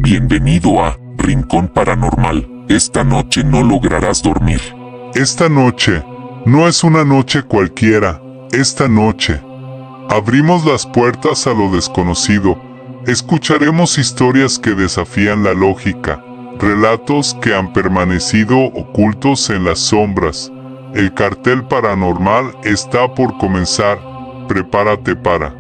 Bienvenido a Rincón Paranormal. Esta noche no lograrás dormir. Esta noche no es una noche cualquiera. Esta noche abrimos las puertas a lo desconocido. Escucharemos historias que desafían la lógica, relatos que han permanecido ocultos en las sombras. El cartel paranormal está por comenzar. Prepárate para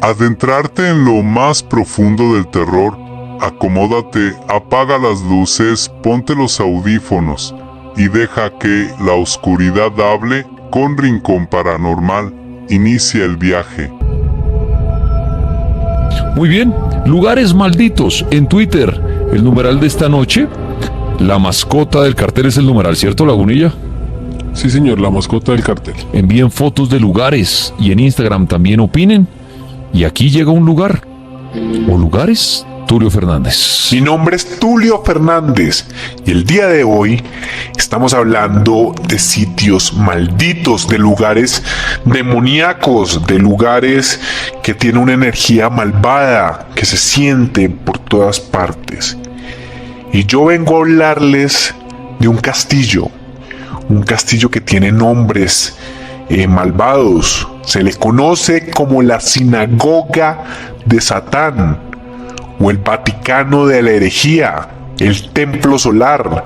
adentrarte en lo más profundo del terror. Acomódate, apaga las luces, ponte los audífonos y deja que la oscuridad hable. Con Rincón Paranormal inicia el viaje. Muy bien, lugares malditos en Twitter. El numeral de esta noche, la mascota del cartel es el numeral, ¿cierto, Lagunilla? Sí, señor, la mascota del cartel. Envíen fotos de lugares y en Instagram también opinen. Y aquí llega un lugar o lugares. Tulio Fernández. Mi nombre es Tulio Fernández y el día de hoy estamos hablando de sitios malditos, de lugares demoníacos, de lugares que tienen una energía malvada que se siente por todas partes. Y yo vengo a hablarles de un castillo que tiene nombres malvados. Se le conoce como la Sinagoga de Satán, o el Vaticano de la herejía, el Templo Solar,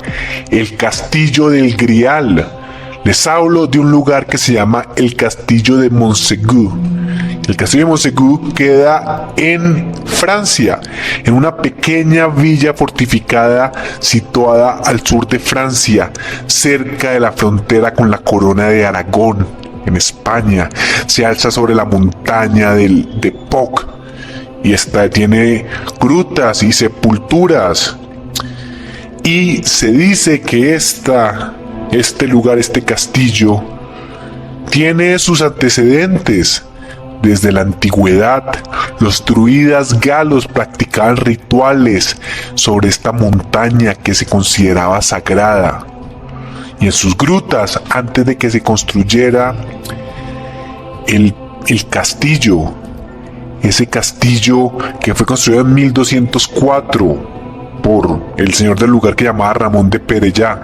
el Castillo del Grial. Les hablo de un lugar que se llama el Castillo de Montségur. El Castillo de Montségur queda en Francia, en una pequeña villa fortificada situada al sur de Francia, cerca de la frontera con la Corona de Aragón, en España. Se alza sobre la montaña de Poc, y tiene grutas y sepulturas. Y se dice que este lugar, este castillo, tiene sus antecedentes. Desde la antigüedad, los druidas galos practicaban rituales sobre esta montaña que se consideraba sagrada. Y en sus grutas, antes de que se construyera el castillo, ese castillo que fue construido en 1204 por el señor del lugar que llamaba Ramón de Perellá.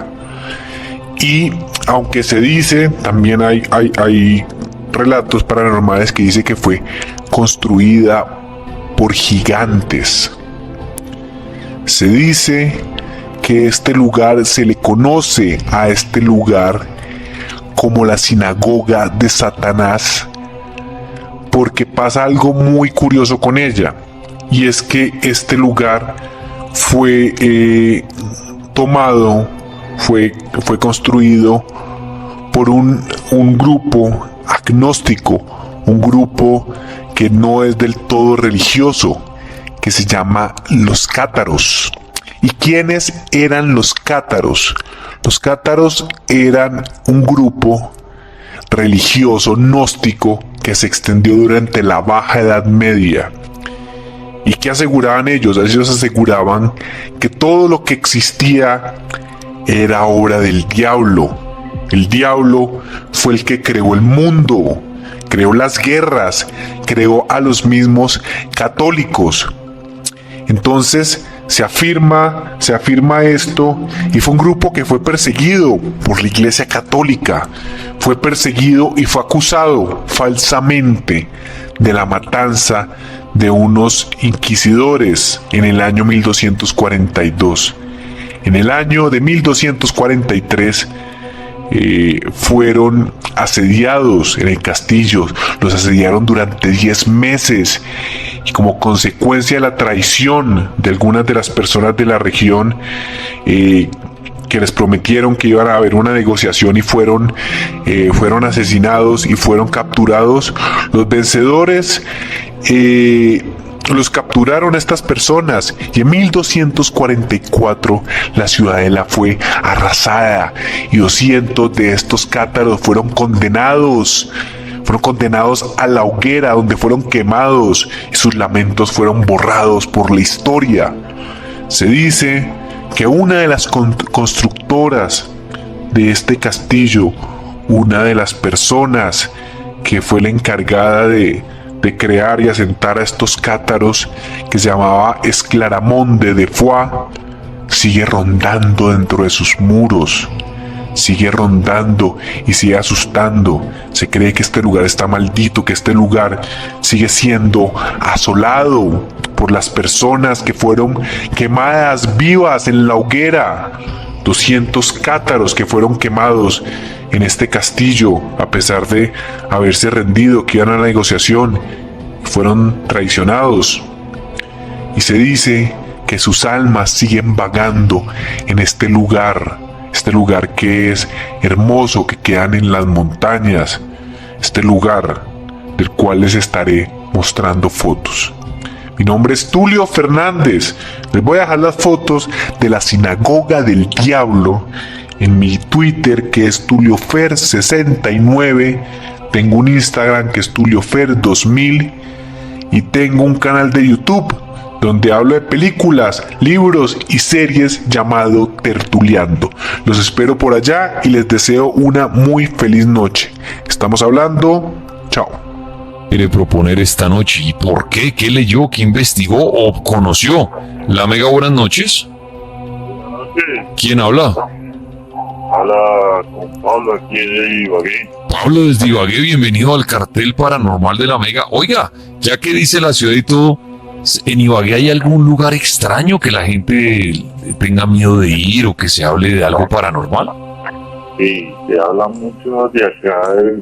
Y aunque se dice, también hay relatos paranormales que dice que fue construida por gigantes. Se dice que este lugar, se le conoce a este lugar como la Sinagoga de Satanás, porque pasa algo muy curioso con ella, y es que este lugar fue construido por un grupo agnóstico, un grupo que no es del todo religioso, que se llama los cátaros. ¿Y quiénes eran los cátaros? Los cátaros eran un grupo religioso gnóstico que se extendió durante la Baja Edad Media. ¿Y qué aseguraban ellos? Ellos aseguraban que todo lo que existía era obra del diablo. El diablo fue el que creó el mundo, creó las guerras, creó a los mismos católicos. Entonces se afirma esto, y fue un grupo que fue perseguido por la Iglesia Católica, fue perseguido y fue acusado falsamente de la matanza de unos inquisidores en el año 1242. En el año de 1243 fueron asediados en el castillo, los asediaron durante 10 meses, y como consecuencia de la traición de algunas de las personas de la región que les prometieron que iban a haber una negociación, y fueron asesinados y fueron capturados. Los vencedores los capturaron a estas personas, y en 1244 la ciudadela fue arrasada y 200 de estos cátaros fueron condenados a la hoguera, donde fueron quemados, y sus lamentos fueron borrados por la historia. Se dice que una de las constructoras de este castillo, una de las personas que fue la encargada de de crear y asentar a estos cátaros, que se llamaba Esclaramonde de Foix, sigue rondando dentro de sus muros. Sigue rondando y sigue asustando. Se cree que este lugar está maldito, que este lugar sigue siendo asolado por las personas que fueron quemadas vivas en la hoguera. 200 cátaros que fueron quemados en este castillo, a pesar de haberse rendido, que iban a la negociación, fueron traicionados. Y se dice que sus almas siguen vagando en este lugar que es hermoso, que quedan en las montañas, este lugar del cual les estaré mostrando fotos. Mi nombre es Tulio Fernández. Les voy a dejar las fotos de la Sinagoga del Diablo en mi Twitter, que es TulioFer69. Tengo un Instagram que es TulioFer2000 y tengo un canal de YouTube donde hablo de películas, libros y series llamado Tertuleando. Los espero por allá y les deseo una muy feliz noche. Estamos hablando. Chao. Quiere proponer esta noche? ¿Y por qué? ¿Qué leyó? ¿Qué investigó o conoció? La Mega, buenas noches. ¿Quién habla? Habla con Pablo aquí de Ibagué. Pablo desde Ibagué, bienvenido al cartel paranormal de la Mega. Oiga, ya que dice la ciudad y todo, ¿en Ibagué hay algún lugar extraño que la gente tenga miedo de ir o que se hable de algo paranormal? Sí, se habla mucho de acá,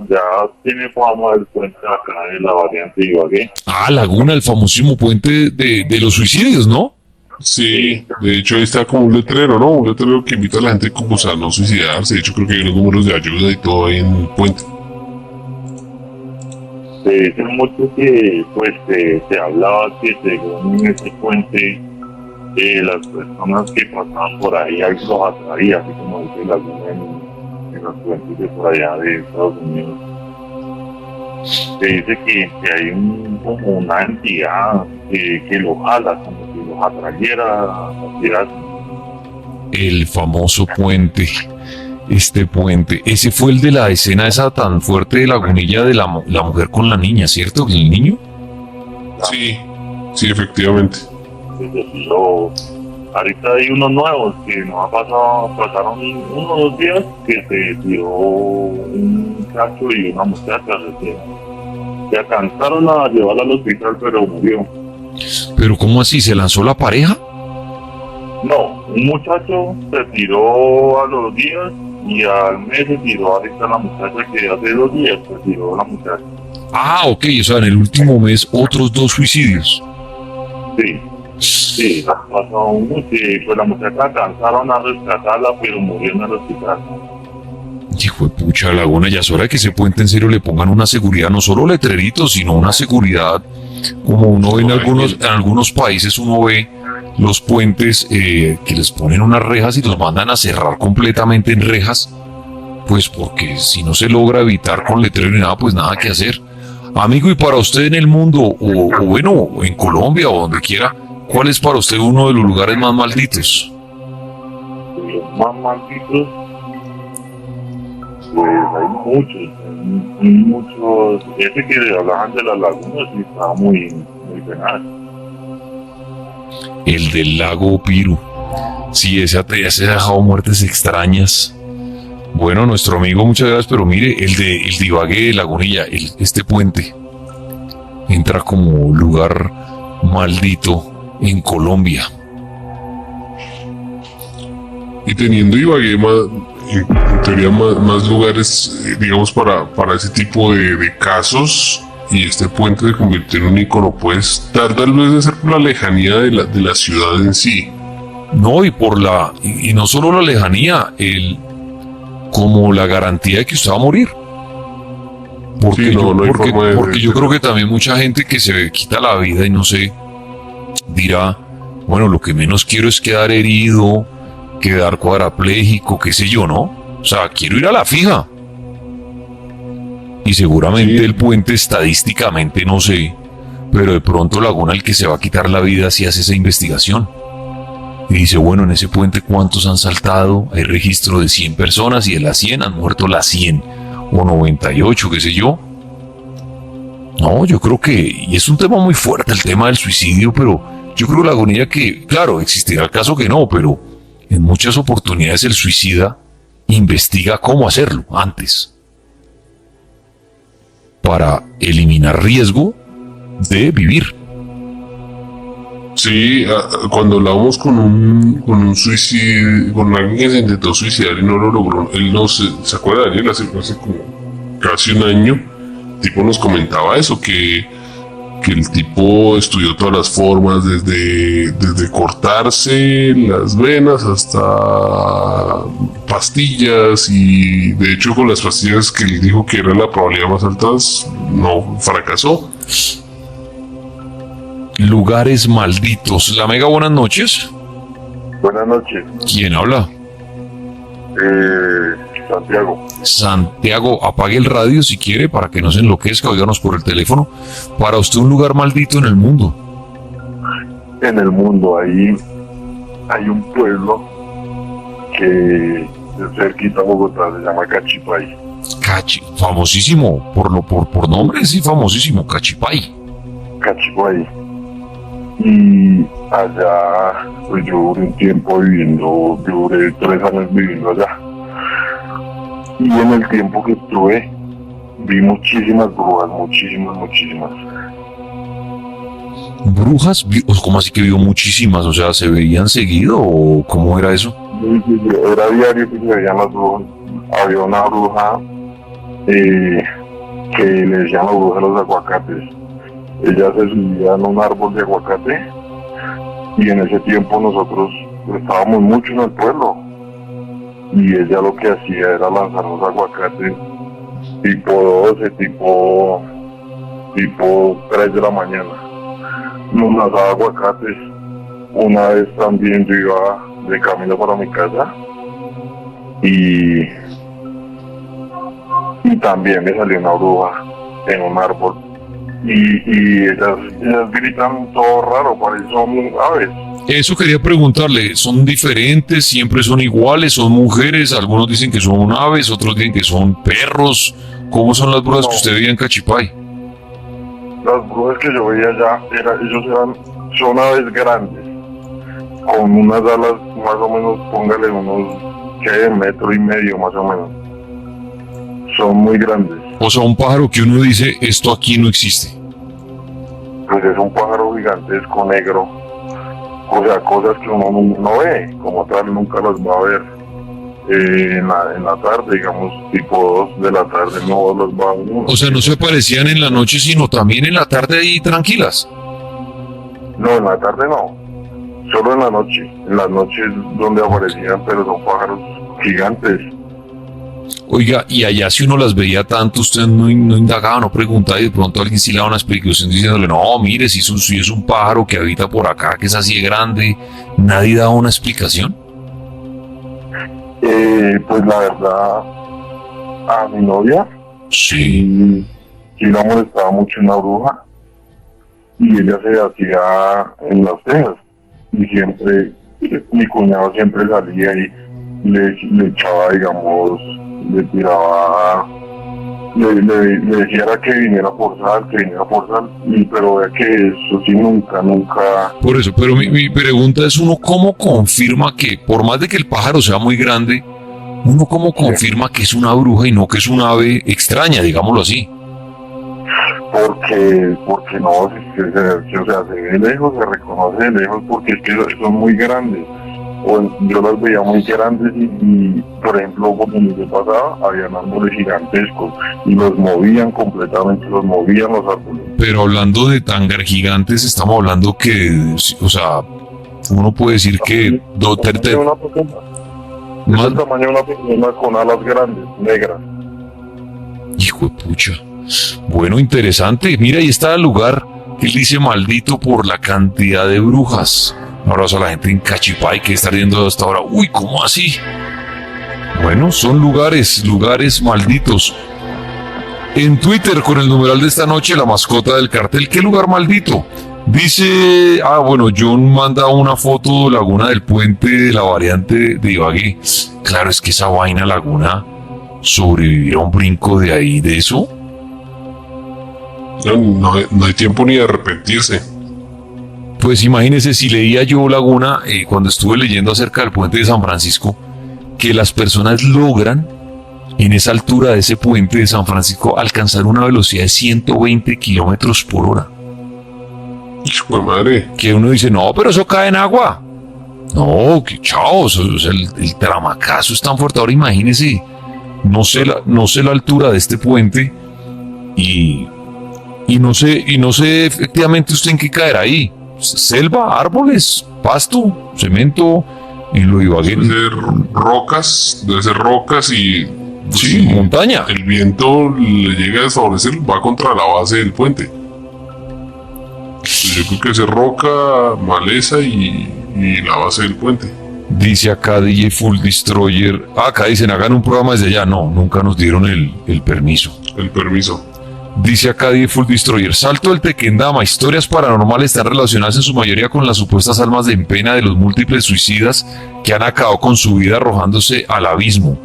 ya tiene fama el puente acá de la variante de Ibagué. Ah, Laguna, el famosísimo puente de los suicidios, ¿no? Sí, de hecho ahí está como un letrero, ¿no? Un letrero que invita a la gente como a no suicidarse. De hecho creo que hay unos números de ayuda y todo ahí en el puente. Se dice mucho que, pues, se hablaba que según en este puente, las personas que pasaban por ahí, algo los atraía, así como dice la luna en los puentes de por allá de Estados Unidos. Se dice que hay como una entidad que los jala, como si los atrayera hacia El famoso puente. Este puente, ese fue el de la escena esa tan fuerte de Lagunilla de la mujer con la niña, ¿cierto? ¿El niño? Sí, sí, efectivamente. Ahorita hay unos nuevos que nos pasaron unos 2 días que se tiró un muchacho y una muchacha recién. Se alcanzaron a llevarla al hospital, pero murió. ¿Pero cómo así? ¿Se lanzó la pareja? No, un muchacho se tiró a los días y al mes se tiró ahorita la muchacha, que hace 2 días se tiró la muchacha. Ah, ok, o sea, en el último mes otros 2 suicidios. Sí, pasó mucho y pues la muchacha alcanzaron a rescatarla, pero murió en el hospital. Hijo de pucha, Laguna, ya es hora de que ese puente en serio le pongan una seguridad, no solo letreritos, sino una seguridad, como uno ve en algunos países, uno ve los puentes que les ponen unas rejas y los mandan a cerrar completamente en rejas, pues porque si no se logra evitar con letrero ni nada, pues nada que hacer. Amigo, y para usted en el mundo, o bueno, en Colombia o donde quiera, ¿cuál es para usted uno de los lugares más malditos? Los más malditos, pues hay muchos. Ese que hablaban de las lagunas sí estaba muy penal. El del lago Piru. Sí, ese ha dejado muertes extrañas. Bueno, nuestro amigo, muchas gracias, pero mire, el de Ibagué, de Lagunilla, este puente entra como lugar maldito en Colombia. Y teniendo Ibagué en teoría más lugares, digamos, para ese tipo de casos, y este puente se convirtió en un icono, pues tal vez de ser por la lejanía de la ciudad en sí. No, y no solo la lejanía, como la garantía de que usted va a morir. Porque, sí, porque yo creo que también mucha gente que se quita la vida y no sé, dirá, bueno, lo que menos quiero es quedar herido, quedar cuadrapléjico, qué sé yo, ¿no? O sea, quiero ir a la fija. Y seguramente sí. El puente estadísticamente no sé, pero de pronto Laguna, el que se va a quitar la vida, sí hace esa investigación. Y dice, bueno, en ese puente ¿cuántos han saltado? Hay registro de 100 personas y de las 100 han muerto las 100 o 98, qué sé yo. No, yo creo que, y es un tema muy fuerte el tema del suicidio, pero yo creo, Lagunilla, que, claro, existirá el caso que no, pero en muchas oportunidades el suicida investiga cómo hacerlo antes para eliminar riesgo de vivir. Sí, cuando hablábamos con un suicidio, con alguien que se intentó suicidar y no lo logró, él no se acuerda de él hace como casi un año, el tipo nos comentaba eso, que el tipo estudió todas las formas, desde cortarse las venas hasta pastillas, y de hecho con las pastillas que él dijo que era la probabilidad más alta, no fracasó. Lugares malditos. La Mega, buenas noches. Buenas noches, ¿Quién habla? Santiago. Santiago, apague el radio si quiere para que no se enloquezca, óiganos por el teléfono. Para usted, un lugar maldito en el mundo. En el mundo, ahí hay un pueblo que es cerquita a Bogotá, se llama Cachipay. Famosísimo, por nombre, sí, famosísimo, Cachipay. Cachipay. Y allá, pues yo duré un tiempo viviendo, yo duré 3 años viviendo allá. Y en el tiempo que estuve, vi muchísimas brujas, muchísimas. ¿Brujas? ¿Cómo así que vio muchísimas? O sea, ¿se veían seguido o cómo era eso? Era diario que se veían las brujas. Había una bruja que le decían la bruja de los aguacates. Ella se subía en un árbol de aguacate y en ese tiempo nosotros estábamos mucho en el pueblo y ella lo que hacía era lanzar los aguacates tipo 12, tipo 3 de la mañana. Nos lanzaba aguacates. Una vez también yo iba de camino para mi casa y también me salió una bruja en un árbol. Y ellas gritan todo raro, son aves. Eso quería preguntarle, ¿son diferentes? ¿Siempre son iguales? ¿Son mujeres? Algunos dicen que son aves, otros dicen que son perros. ¿Cómo son las brujas que usted veía en Cachipay? Las brujas que yo veía allá, son aves grandes, con unas alas más o menos, póngale unos, metro y medio más o menos. Son muy grandes. O sea, un pájaro que uno dice, esto aquí no existe. Pues es un pájaro gigantesco negro. O sea, cosas que uno no ve, como tal, nunca las va a ver en la tarde, digamos, tipo 2 de la tarde, no las va a ver uno. O sea, no se aparecían en la noche, sino también en la tarde ahí tranquilas. No, en la tarde no, solo en la noche. En las noches donde aparecían, pero son pájaros gigantes. Oiga, y allá si uno las veía tanto, usted no indagaba, no preguntaba y de pronto alguien sí le daba una explicación diciéndole, no, mire, si es un pájaro que habita por acá, que es así de grande, nadie daba una explicación. Pues la verdad, a mi novia Sí. sí la molestaba mucho una bruja y ella se hacía en las cejas y siempre, mi cuñado siempre salía y le echaba, digamos, le tiraba, le decía que viniera por sal, pero vea que eso sí nunca. Por eso, pero mi pregunta es uno, ¿cómo confirma que, por más de que el pájaro sea muy grande, uno cómo confirma que es una bruja y no que es un ave extraña, digámoslo así? Porque no, o sea, se ve lejos, se reconoce de lejos, porque es que son muy grandes. Yo las veía muy grandes y por ejemplo, por donde yo pasaba, habían árboles gigantescos y los movían completamente, los movían los árboles. Pero hablando de tan gigantes, estamos hablando que, o sea, uno puede decir que Es el tamaño de una persona con alas grandes, negras. Hijo de pucha. Bueno, interesante. Mira, ahí está el lugar que él dice maldito por la cantidad de brujas. Un abrazo a la gente en Cachipay que está viendo hasta ahora. Uy, ¿cómo así? Bueno, son lugares malditos. En Twitter, con el numeral de esta noche, la mascota del cartel, ¿qué lugar maldito? Dice, bueno, John manda una foto de Laguna del Puente de la variante de Ibagué. Claro, es que esa vaina Laguna, sobrevivir a un brinco de ahí, de eso. No hay tiempo ni de arrepentirse. Pues imagínese, si leía yo, Laguna, cuando estuve leyendo acerca del puente de San Francisco, que las personas logran en esa altura de ese puente de San Francisco alcanzar una velocidad de 120 kilómetros por hora. Hijo de madre. Que uno dice, no, pero eso cae en agua. No, que chao, o sea, el tramacazo es tan fuerte. Ahora imagínese, no sé la altura de este puente y no sé efectivamente usted en qué caerá ahí. Selva, árboles, pasto, cemento, en lo Ibagué. Debe ser rocas y... Sí, montaña. El viento le llega a desfavorecer, va contra la base del puente. Yo creo que es roca, maleza y la base del puente. Dice acá DJ Full Destroyer. Acá dicen, hagan un programa desde allá. No, nunca nos dieron el permiso. El permiso. Dice acá DJ Full Destroyer. Salto del Tequendama. Historias paranormales están relacionadas en su mayoría con las supuestas almas en pena de los múltiples suicidas que han acabado con su vida arrojándose al abismo.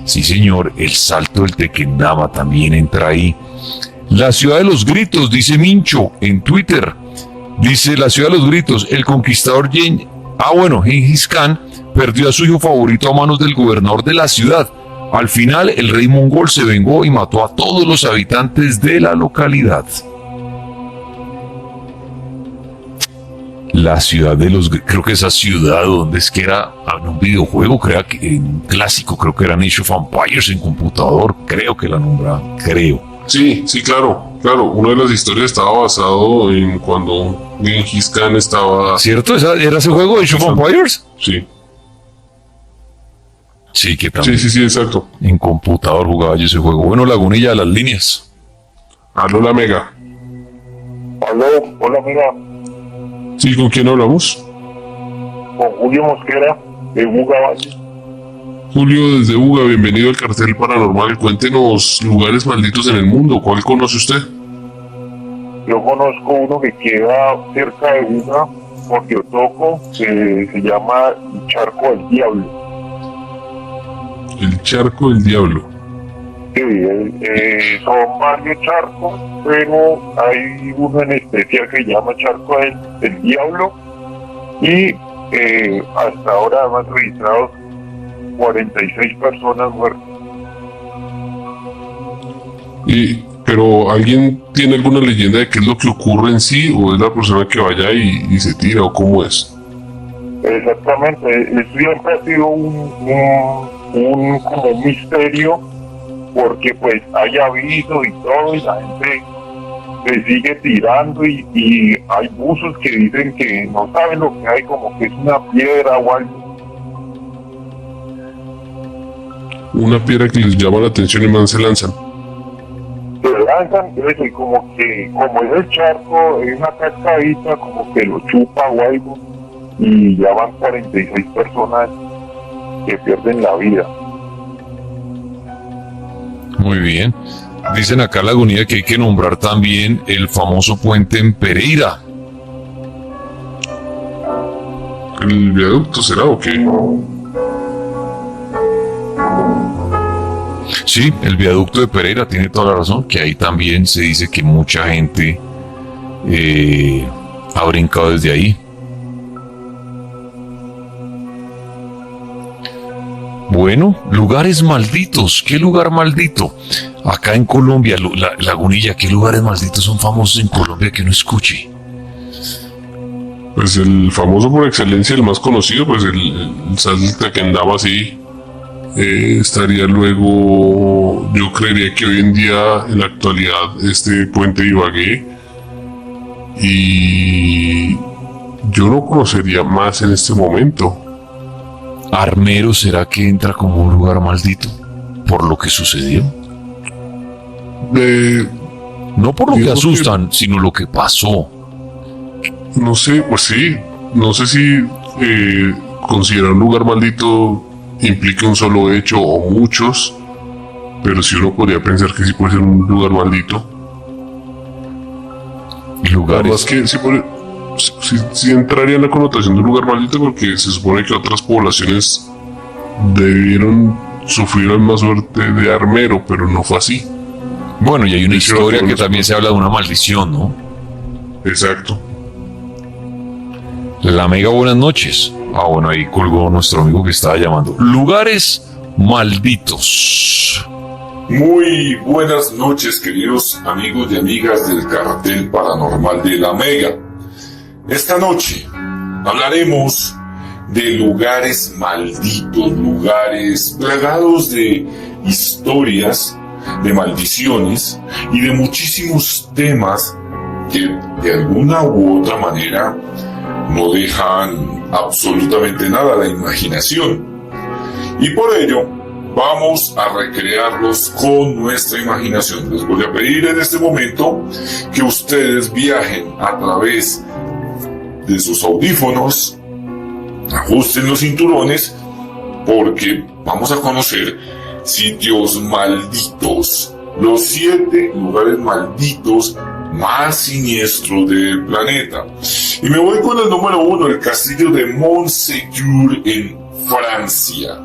Sí, señor, el salto del Tequendama también entra ahí. La ciudad de los gritos, dice Mincho en Twitter. Dice la ciudad de los gritos, el conquistador Gengis Khan perdió a su hijo favorito a manos del gobernador de la ciudad. Al final, el rey mongol se vengó y mató a todos los habitantes de la localidad. La ciudad de los... Creo que esa ciudad donde es que era en un videojuego, en un clásico, creo que era Age of Empires en computador, creo que la nombraban, creo. Sí, claro. Una de las historias estaba basado en cuando Gengis Khan estaba... ¿Cierto? ¿Era ese juego de Age of Empires? Sí. Sí, que también. Sí, exacto. En computador jugaba yo ese juego. Bueno, Lagunilla de las líneas. Aló, la Mega. Aló, hola, mira, Sí, ¿con quién hablamos? con Julio Mosquera, de Buga Valle. Julio desde Uga, bienvenido al Cartel Paranormal. Cuéntenos lugares malditos en el mundo. ¿Cuál conoce usted? Yo conozco uno que queda cerca de Buga, porque toco, que se llama Charco del Diablo. El Charco del Diablo. Sí, son varios charcos, pero hay uno en especial que se llama Charco del Diablo y hasta ahora han registrado 46 personas muertas. Pero ¿alguien tiene alguna leyenda de qué es lo que ocurre en sí? ¿O es la persona que vaya y se tira? ¿O cómo es? Exactamente, siempre ha sido un como un misterio, porque pues hay aviso y todo y la gente se sigue tirando y hay buzos que dicen que no saben lo que hay, como que es una piedra o algo. Una piedra que les llama la atención y más se lanzan. Se lanzan eso y como es el charco, es una cascadita, como que lo chupa o algo y ya van 46 personas que pierden la vida. Muy bien. Dicen acá Lagunilla que hay que nombrar también el famoso puente en Pereira. ¿El viaducto será o qué? Sí, el viaducto de Pereira tiene toda la razón, que ahí también se dice que mucha gente ha brincado desde ahí. Bueno, lugares malditos. ¿Qué lugar maldito? Acá en Colombia, Lagunilla, ¿qué lugares malditos son famosos en Colombia que uno escuche? Pues el famoso por excelencia, el más conocido, pues el Salto del Tequendama, sí. Estaría luego, yo creería que hoy en día, en la actualidad, este puente de Ibagué. Y yo no conocería más en este momento. ¿Armero será que entra como un lugar maldito? ¿Por lo que sucedió? No por lo que asustan, sino lo que pasó. No sé, pues sí. No sé si considerar un lugar maldito implica un solo hecho o muchos. Pero sí uno podría pensar que sí puede ser un lugar maldito. Lugares. Más que sí entraría en la connotación de un lugar maldito porque se supone que otras poblaciones debieron sufrir la misma suerte de Armero, pero no fue así. Bueno, y hay una Dice historia otro, que también se habla de una maldición, ¿no? Exacto. La Mega, buenas noches. Ah, bueno, ahí colgó nuestro amigo que estaba llamando. Lugares malditos. Muy buenas noches, queridos amigos y amigas del cartel paranormal de la Mega. Esta noche hablaremos de lugares malditos, lugares plagados de historias, de maldiciones y de muchísimos temas que de alguna u otra manera no dejan absolutamente nada a la imaginación. Y por ello vamos a recrearlos con nuestra imaginación. Les voy a pedir en este momento que ustedes viajen a través de sus audífonos, ajusten los cinturones, porque vamos a conocer sitios malditos, los 7 lugares malditos más siniestros del planeta. Y me voy con el número 1, el castillo de Montségur en Francia,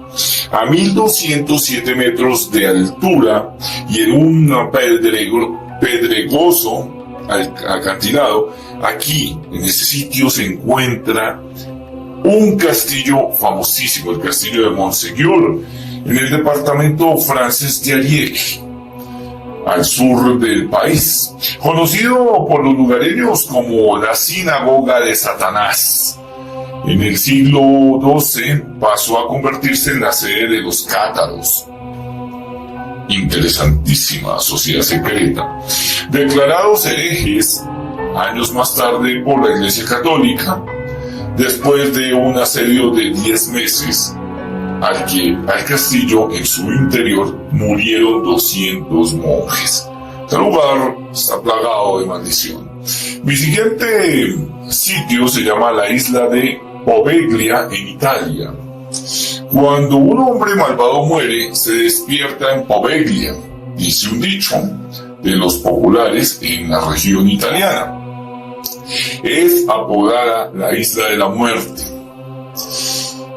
a 1207 metros de altura y en un pedregoso acantilado. Aquí, en ese sitio, se encuentra un castillo famosísimo, el castillo de Montségur, en el departamento francés de Ariège, al sur del país, conocido por los lugareños como la sinagoga de Satanás. En el siglo XII pasó a convertirse en la sede de los cátaros. Interesantísima sociedad secreta. Declarados herejes años más tarde por la Iglesia Católica, después de un asedio de 10 meses, al castillo en su interior murieron 200 monjes. El lugar está plagado de maldición. Mi siguiente sitio se llama la isla de Poveglia en Italia. Cuando un hombre malvado muere, se despierta en Poveglia, dice un dicho de los populares en la región italiana. Es apodada la isla de la muerte.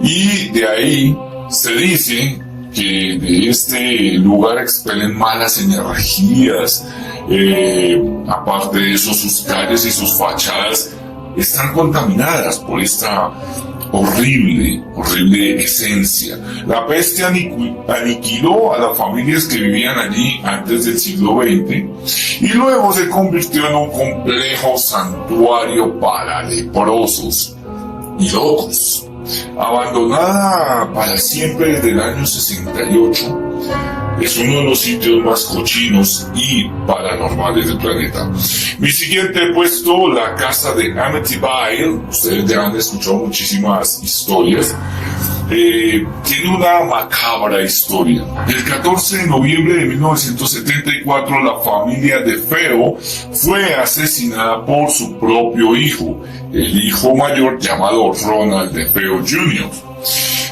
Y de ahí se dice que de este lugar expelen malas energías. Aparte de eso, sus calles y sus fachadas están contaminadas por esta horrible esencia. La peste aniquiló a las familias que vivían allí antes del siglo XX y luego se convirtió en un complejo santuario para leprosos y locos. Abandonada para siempre desde el año 68, es uno de los sitios más cochinos y paranormales del planeta. Mi siguiente puesto, la casa de Amityville. Ustedes ya han escuchado muchísimas historias. Tiene una macabra historia. El 14 de noviembre de 1974, la familia de Feo fue asesinada por su propio hijo, el hijo mayor llamado Ronald de Feo Jr.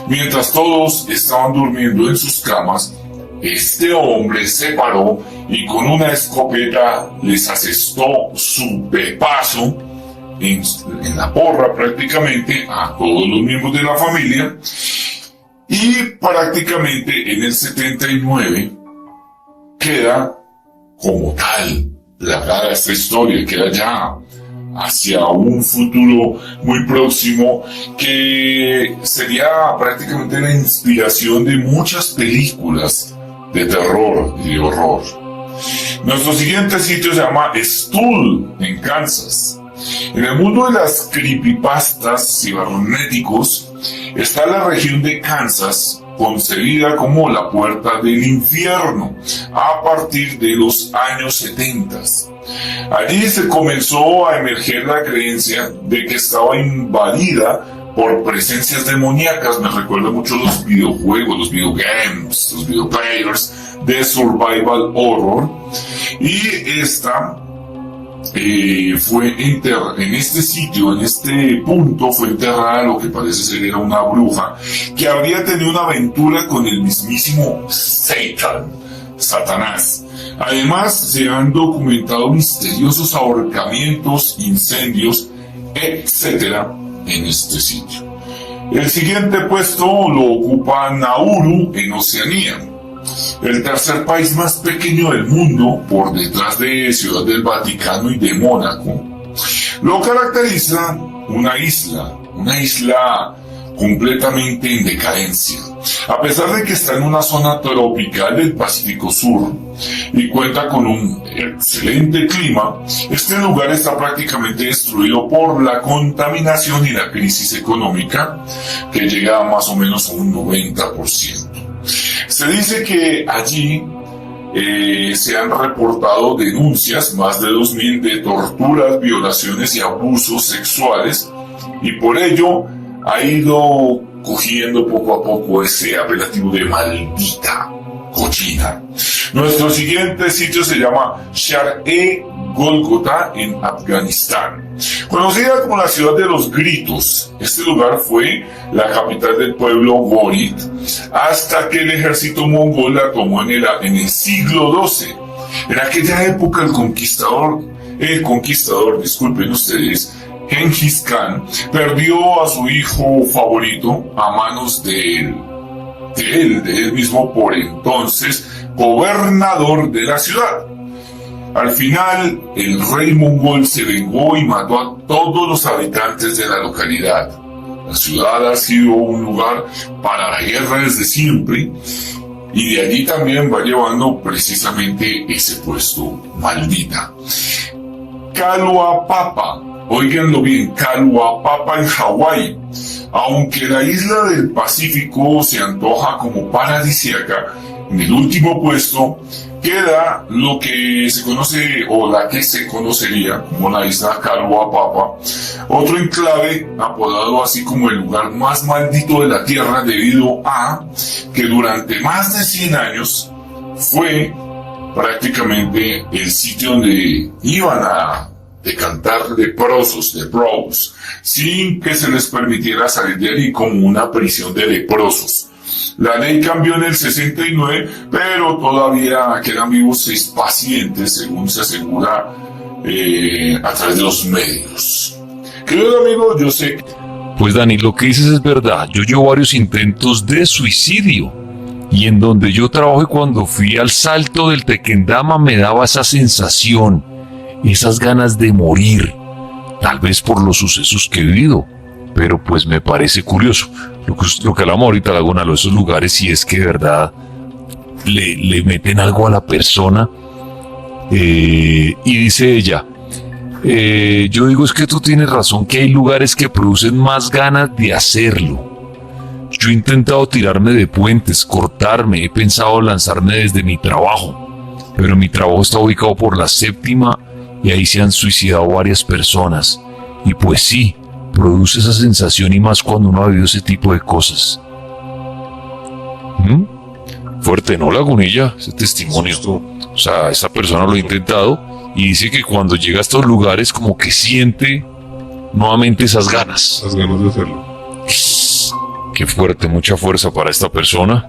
Mientras todos estaban durmiendo en sus camas, este hombre se paró y con una escopeta les asestó su pepazo en la porra prácticamente a todos los miembros de la familia, y prácticamente en el 79 queda como tal plagada esta historia, queda ya hacia un futuro muy próximo que sería prácticamente la inspiración de muchas películas de terror y de horror. Nuestro siguiente sitio se llama Stull en Kansas. En el mundo de las creepypastas cibernéticos está la región de Kansas, concebida como la puerta del infierno a partir de los años 70. Allí se comenzó a emerger la creencia de que estaba invadida por presencias demoníacas. Me recuerda mucho los videojuegos, los videogames, los videoplayers de survival horror. Y esta fue en este sitio, en este punto, fue enterrada lo que parece ser era una bruja que habría tenido una aventura con el mismísimo Satanás. Además, se han documentado misteriosos ahorcamientos, incendios, etcétera, en este sitio. El siguiente puesto lo ocupa Nauru en Oceanía. el tercer país más pequeño del mundo, por detrás de Ciudad del Vaticano y de Mónaco, lo caracteriza una isla completamente en decadencia. A pesar de que está en una zona tropical del Pacífico Sur y cuenta con un excelente clima, este lugar está prácticamente destruido por la contaminación y la crisis económica, que llega a más o menos a un 90%. Se dice que allí se han reportado denuncias, más de 2.000, de torturas, violaciones y abusos sexuales, y por ello ha ido cogiendo poco a poco ese apelativo de maldita cochina. Nuestro siguiente sitio se llama Shar-e-Golgota en Afganistán, conocida como la ciudad de los gritos. Este lugar fue la capital del pueblo Ghorid hasta que el ejército mongol la tomó en el siglo XII. En aquella época el conquistador, disculpen ustedes, Genghis Khan, perdió a su hijo favorito a manos de él mismo, por entonces gobernador de la ciudad. Al final, el rey mongol se vengó y mató a todos los habitantes de la localidad. La ciudad ha sido un lugar para la guerra desde siempre, y de allí también va llevando precisamente ese puesto, maldita. Kalaupapa, óiganlo bien, Kalaupapa en Hawái. Aunque la isla del Pacífico se antoja como paradisíaca, en el último puesto queda lo que se conoce, o la que se conocería como la isla Kalaupapa, otro enclave apodado así como el lugar más maldito de la tierra, debido a que durante más de 100 años fue prácticamente el sitio donde iban a decantar leprosos, sin que se les permitiera salir de allí, como una prisión de leprosos. La ley cambió en el 69, pero todavía quedan vivos 6 pacientes, según se asegura a través de los medios. Querido amigo, yo sé que... Pues Dani, lo que dices es verdad. Yo llevo varios intentos de suicidio. Y en donde yo trabajo, y cuando fui al salto del Tequendama me daba esa sensación, esas ganas de morir, tal vez por los sucesos que he vivido, pero pues me parece curioso lo que hablamos ahorita, Laguna, de esos lugares, si es que de verdad le meten algo a la persona. Y dice ella, yo digo, es que tú tienes razón, que hay lugares que producen más ganas de hacerlo. Yo he intentado tirarme de puentes, cortarme, he pensado lanzarme desde mi trabajo, pero mi trabajo está ubicado por la 7ª y ahí se han suicidado varias personas. Y pues sí, produce esa sensación, y más cuando uno ha vivido ese tipo de cosas. Fuerte, ¿no, Lagunilla? Ese testimonio. O sea, esa persona lo ha intentado y dice que cuando llega a estos lugares como que siente nuevamente esas ganas. Las ganas de hacerlo. Qué fuerte, mucha fuerza para esta persona.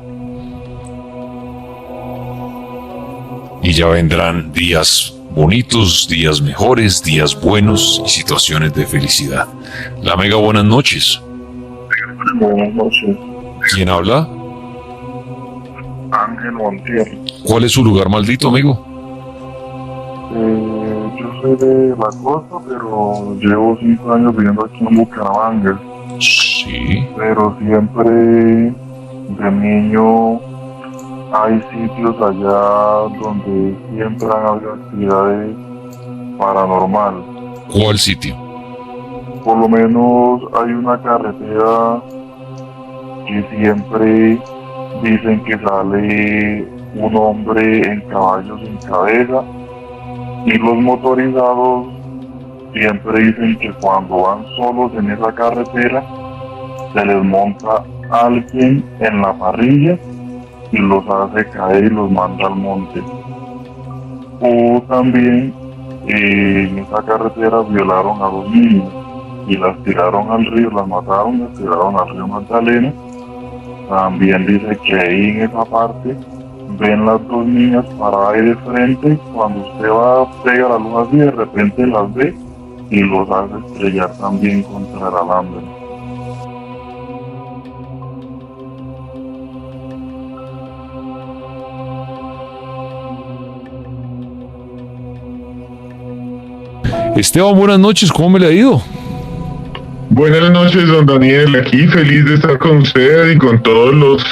Y ya vendrán días bonitos, días mejores, días buenos y situaciones de felicidad. La Mega, buenas noches. Buenas noches. ¿Quién habla? Ángel Montiel. ¿Cuál es su lugar maldito, amigo? Yo soy de la costa, pero llevo 5 años viviendo aquí en Bucaramanga. Sí. Pero siempre de niño hay sitios allá donde siempre han habido actividades paranormales. ¿Cuál sitio? Por lo menos hay una carretera que siempre dicen que sale un hombre en caballo sin cabeza, y los motorizados siempre dicen que cuando van solos en esa carretera se les monta alguien en la parrilla y los hace caer y los manda al monte. O también en esa carretera violaron a 2 niñas y las tiraron al río, las mataron, las tiraron al río Magdalena. También dice que ahí en esa parte ven las 2 niñas paradas ahí de frente. Cuando usted va a pegar la luz así, de repente las ve y los hace estrellar también contra el alambre. Esteban, buenas noches, ¿cómo me le ha ido? Buenas noches, don Daniel. Aquí feliz de estar con usted y con todos los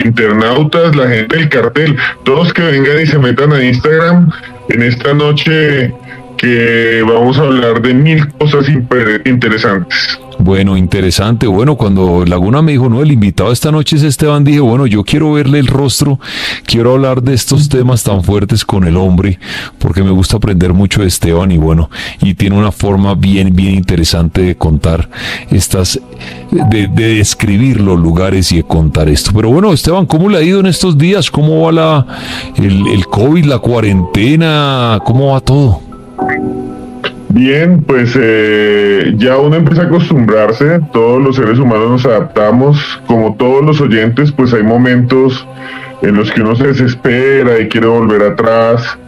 internautas, la gente del cartel, todos que vengan y se metan a Instagram en esta noche que vamos a hablar de 1000 cosas interesantes. Bueno, interesante. Bueno, cuando Laguna me dijo, no, el invitado esta noche es Esteban, dije, bueno, yo quiero verle el rostro, quiero hablar de estos temas tan fuertes con el hombre, porque me gusta aprender mucho de Esteban y bueno, y tiene una forma bien interesante de contar de describir los lugares y de contar esto. Pero bueno, Esteban, ¿cómo le ha ido en estos días? ¿Cómo va el COVID, la cuarentena? ¿Cómo va todo? Bien, pues ya uno empieza a acostumbrarse, todos los seres humanos nos adaptamos, como todos los oyentes, pues hay momentos en los que uno se desespera y quiere volver atrás,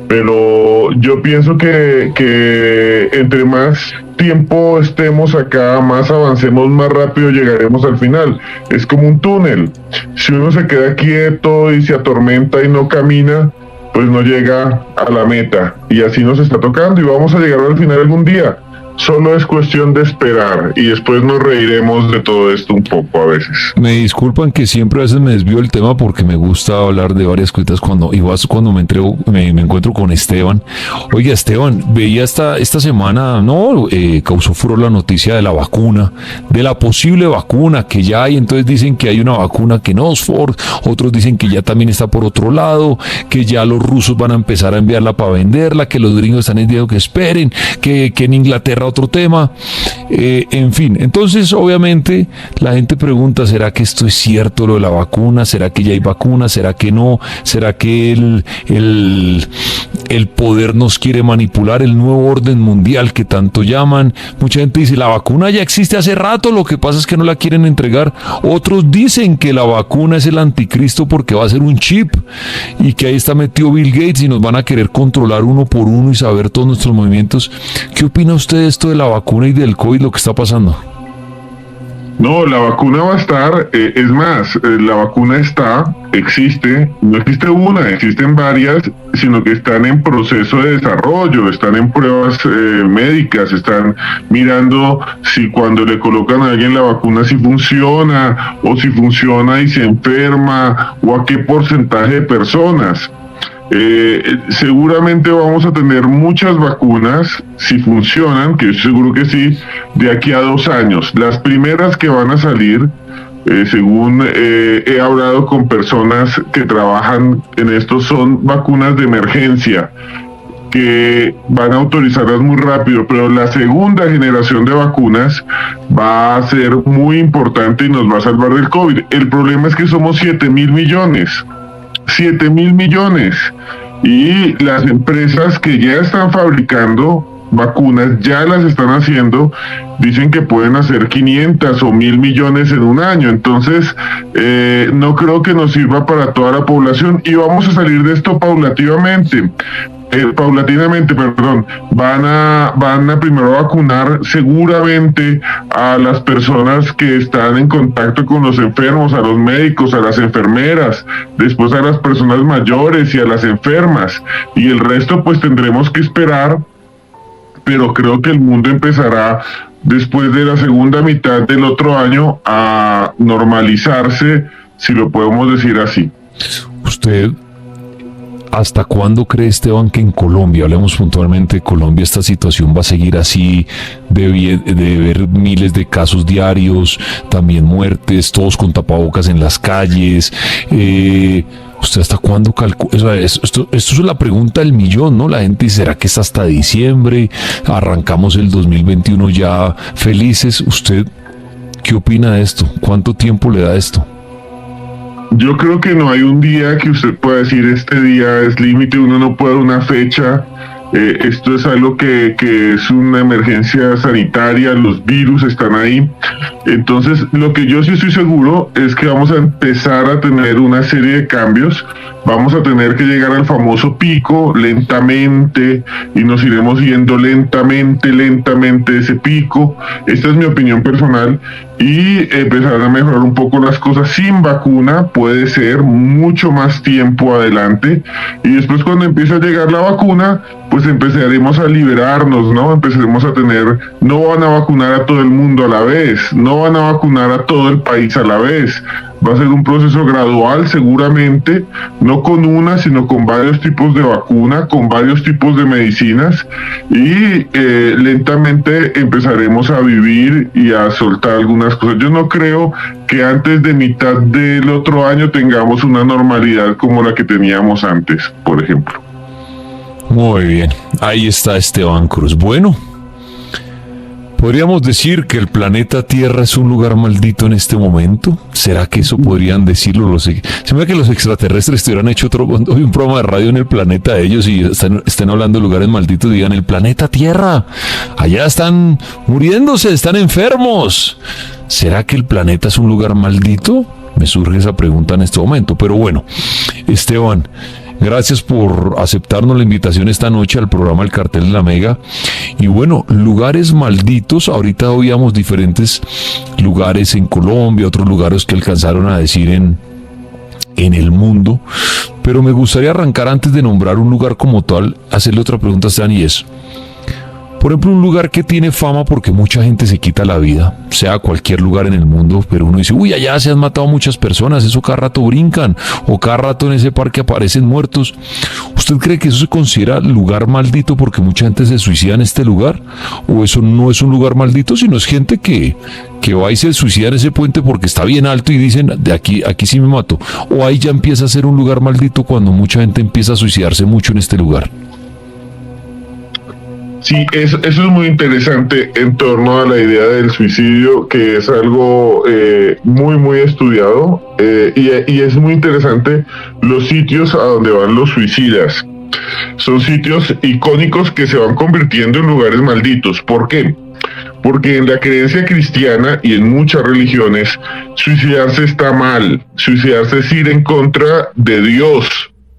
pero yo pienso que entre más tiempo estemos acá, más avancemos, más rápido llegaremos al final. Es como un túnel, si uno se queda quieto y se atormenta y no camina, pues no llega a la meta, y así nos está tocando y vamos a llegar al final algún día. Solo es cuestión de esperar y después nos reiremos de todo esto un poco a veces. Me disculpan que siempre a veces me desvío el tema porque me gusta hablar de varias cositas cuando me encuentro con Esteban. Oiga, Esteban, veía esta semana, causó furor la noticia de la vacuna, de la posible vacuna que ya hay. Entonces dicen que hay una vacuna que no es Oxford, otros dicen que ya también está por otro lado, que ya los rusos van a empezar a enviarla para venderla, que los gringos están diciendo que esperen, que en Inglaterra otro tema, en fin. Entonces obviamente la gente pregunta, ¿será que esto es cierto lo de la vacuna? ¿Será que ya hay vacuna? ¿Será que no? ¿Será que el poder nos quiere manipular, el nuevo orden mundial que tanto llaman? Mucha gente dice, la vacuna ya existe hace rato, lo que pasa es que no la quieren entregar. Otros dicen que la vacuna es el anticristo porque va a ser un chip y que ahí está metido Bill Gates y nos van a querer controlar uno por uno y saber todos nuestros movimientos. ¿Qué opina usted de esto de la vacuna y del COVID, lo que está pasando? No, la vacuna va a estar, es más, la vacuna existe, no existe una, existen varias, sino que están en proceso de desarrollo, están en pruebas médicas, están mirando si cuando le colocan a alguien la vacuna si funciona, o si funciona y se enferma, o a qué porcentaje de personas. Seguramente vamos a tener muchas vacunas, si funcionan, que seguro que sí, de aquí a 2 años. Las primeras que van a salir, según he hablado con personas que trabajan en esto, son vacunas de emergencia, que van a autorizarlas muy rápido, pero la segunda generación de vacunas va a ser muy importante y nos va a salvar del COVID. El problema es que somos 7.000 millones. 7.000 millones, y las empresas que ya están fabricando vacunas, ya las están haciendo, dicen que pueden hacer 500 o 1.000 millones en un año. Entonces no creo que nos sirva para toda la población y vamos a salir de esto paulatinamente, van a primero vacunar seguramente a las personas que están en contacto con los enfermos, a los médicos, a las enfermeras, después a las personas mayores y a las enfermas, y el resto pues tendremos que esperar, pero creo que el mundo empezará después de la segunda mitad del otro año a normalizarse, si lo podemos decir así. Usted, ¿hasta cuándo cree, Esteban, que en Colombia, hablemos puntualmente de Colombia, esta situación va a seguir así, de ver miles de casos diarios, también muertes, todos con tapabocas en las calles? ¿Usted hasta cuándo calcula? Esto es la pregunta del millón, ¿no? La gente dice, ¿será que es hasta diciembre? Arrancamos el 2021 ya felices. ¿Usted qué opina de esto? ¿Cuánto tiempo le da esto? Yo creo que no hay un día que usted pueda decir este día es límite, uno no puede dar una fecha. Esto es algo que es una emergencia sanitaria, los virus están ahí. Entonces, lo que yo sí estoy seguro es que vamos a empezar a tener una serie de cambios. Vamos a tener que llegar al famoso pico lentamente y nos iremos yendo lentamente ese pico. Esta es mi opinión personal. y empezarán a mejorar un poco las cosas sin vacuna. Puede ser mucho más tiempo adelante, y después cuando empiece a llegar la vacuna, pues empezaremos a liberarnos, ¿no? Empezaremos a tener, no van a vacunar a todo el mundo a la vez, no van a vacunar a todo el país a la vez. Va a ser un proceso gradual, seguramente, no con una, sino con varios tipos de vacuna, con varios tipos de medicinas, y lentamente empezaremos a vivir y a soltar algunas cosas. Yo no creo que antes de mitad del otro año tengamos una normalidad como la que teníamos antes, por ejemplo. Muy bien, ahí está Esteban Cruz. Bueno, ¿podríamos decir que el planeta Tierra es un lugar maldito en este momento? ¿Será que eso podrían decirlo? Se me da que los extraterrestres hubieran hecho un programa de radio en el planeta de ellos y están hablando de lugares malditos, digan, el planeta Tierra, allá están muriéndose, están enfermos. ¿Será que el planeta es un lugar maldito? Me surge esa pregunta en este momento, pero bueno, Esteban, gracias por aceptarnos la invitación esta noche al programa El Cartel de la Mega. Y bueno, lugares malditos, ahorita oíamos diferentes lugares en Colombia, otros lugares que alcanzaron a decir en el mundo, pero me gustaría arrancar antes de nombrar un lugar como tal, hacerle otra pregunta a Stan, y es, por ejemplo, un lugar que tiene fama porque mucha gente se quita la vida, sea cualquier lugar en el mundo, pero uno dice, uy, allá se han matado muchas personas, eso cada rato brincan, o cada rato en ese parque aparecen muertos. ¿Usted cree que eso se considera lugar maldito porque mucha gente se suicida en este lugar? ¿O eso no es un lugar maldito, sino es gente que va y se suicida en ese puente porque está bien alto y dicen, de aquí sí me mato? ¿O ahí ya empieza a ser un lugar maldito cuando mucha gente empieza a suicidarse mucho en este lugar? Sí, eso es muy interesante en torno a la idea del suicidio, que es algo muy estudiado, y es muy interesante los sitios a donde van los suicidas. Son sitios icónicos que se van convirtiendo en lugares malditos. ¿Por qué? Porque en la creencia cristiana y en muchas religiones, suicidarse está mal. Suicidarse es ir en contra de Dios.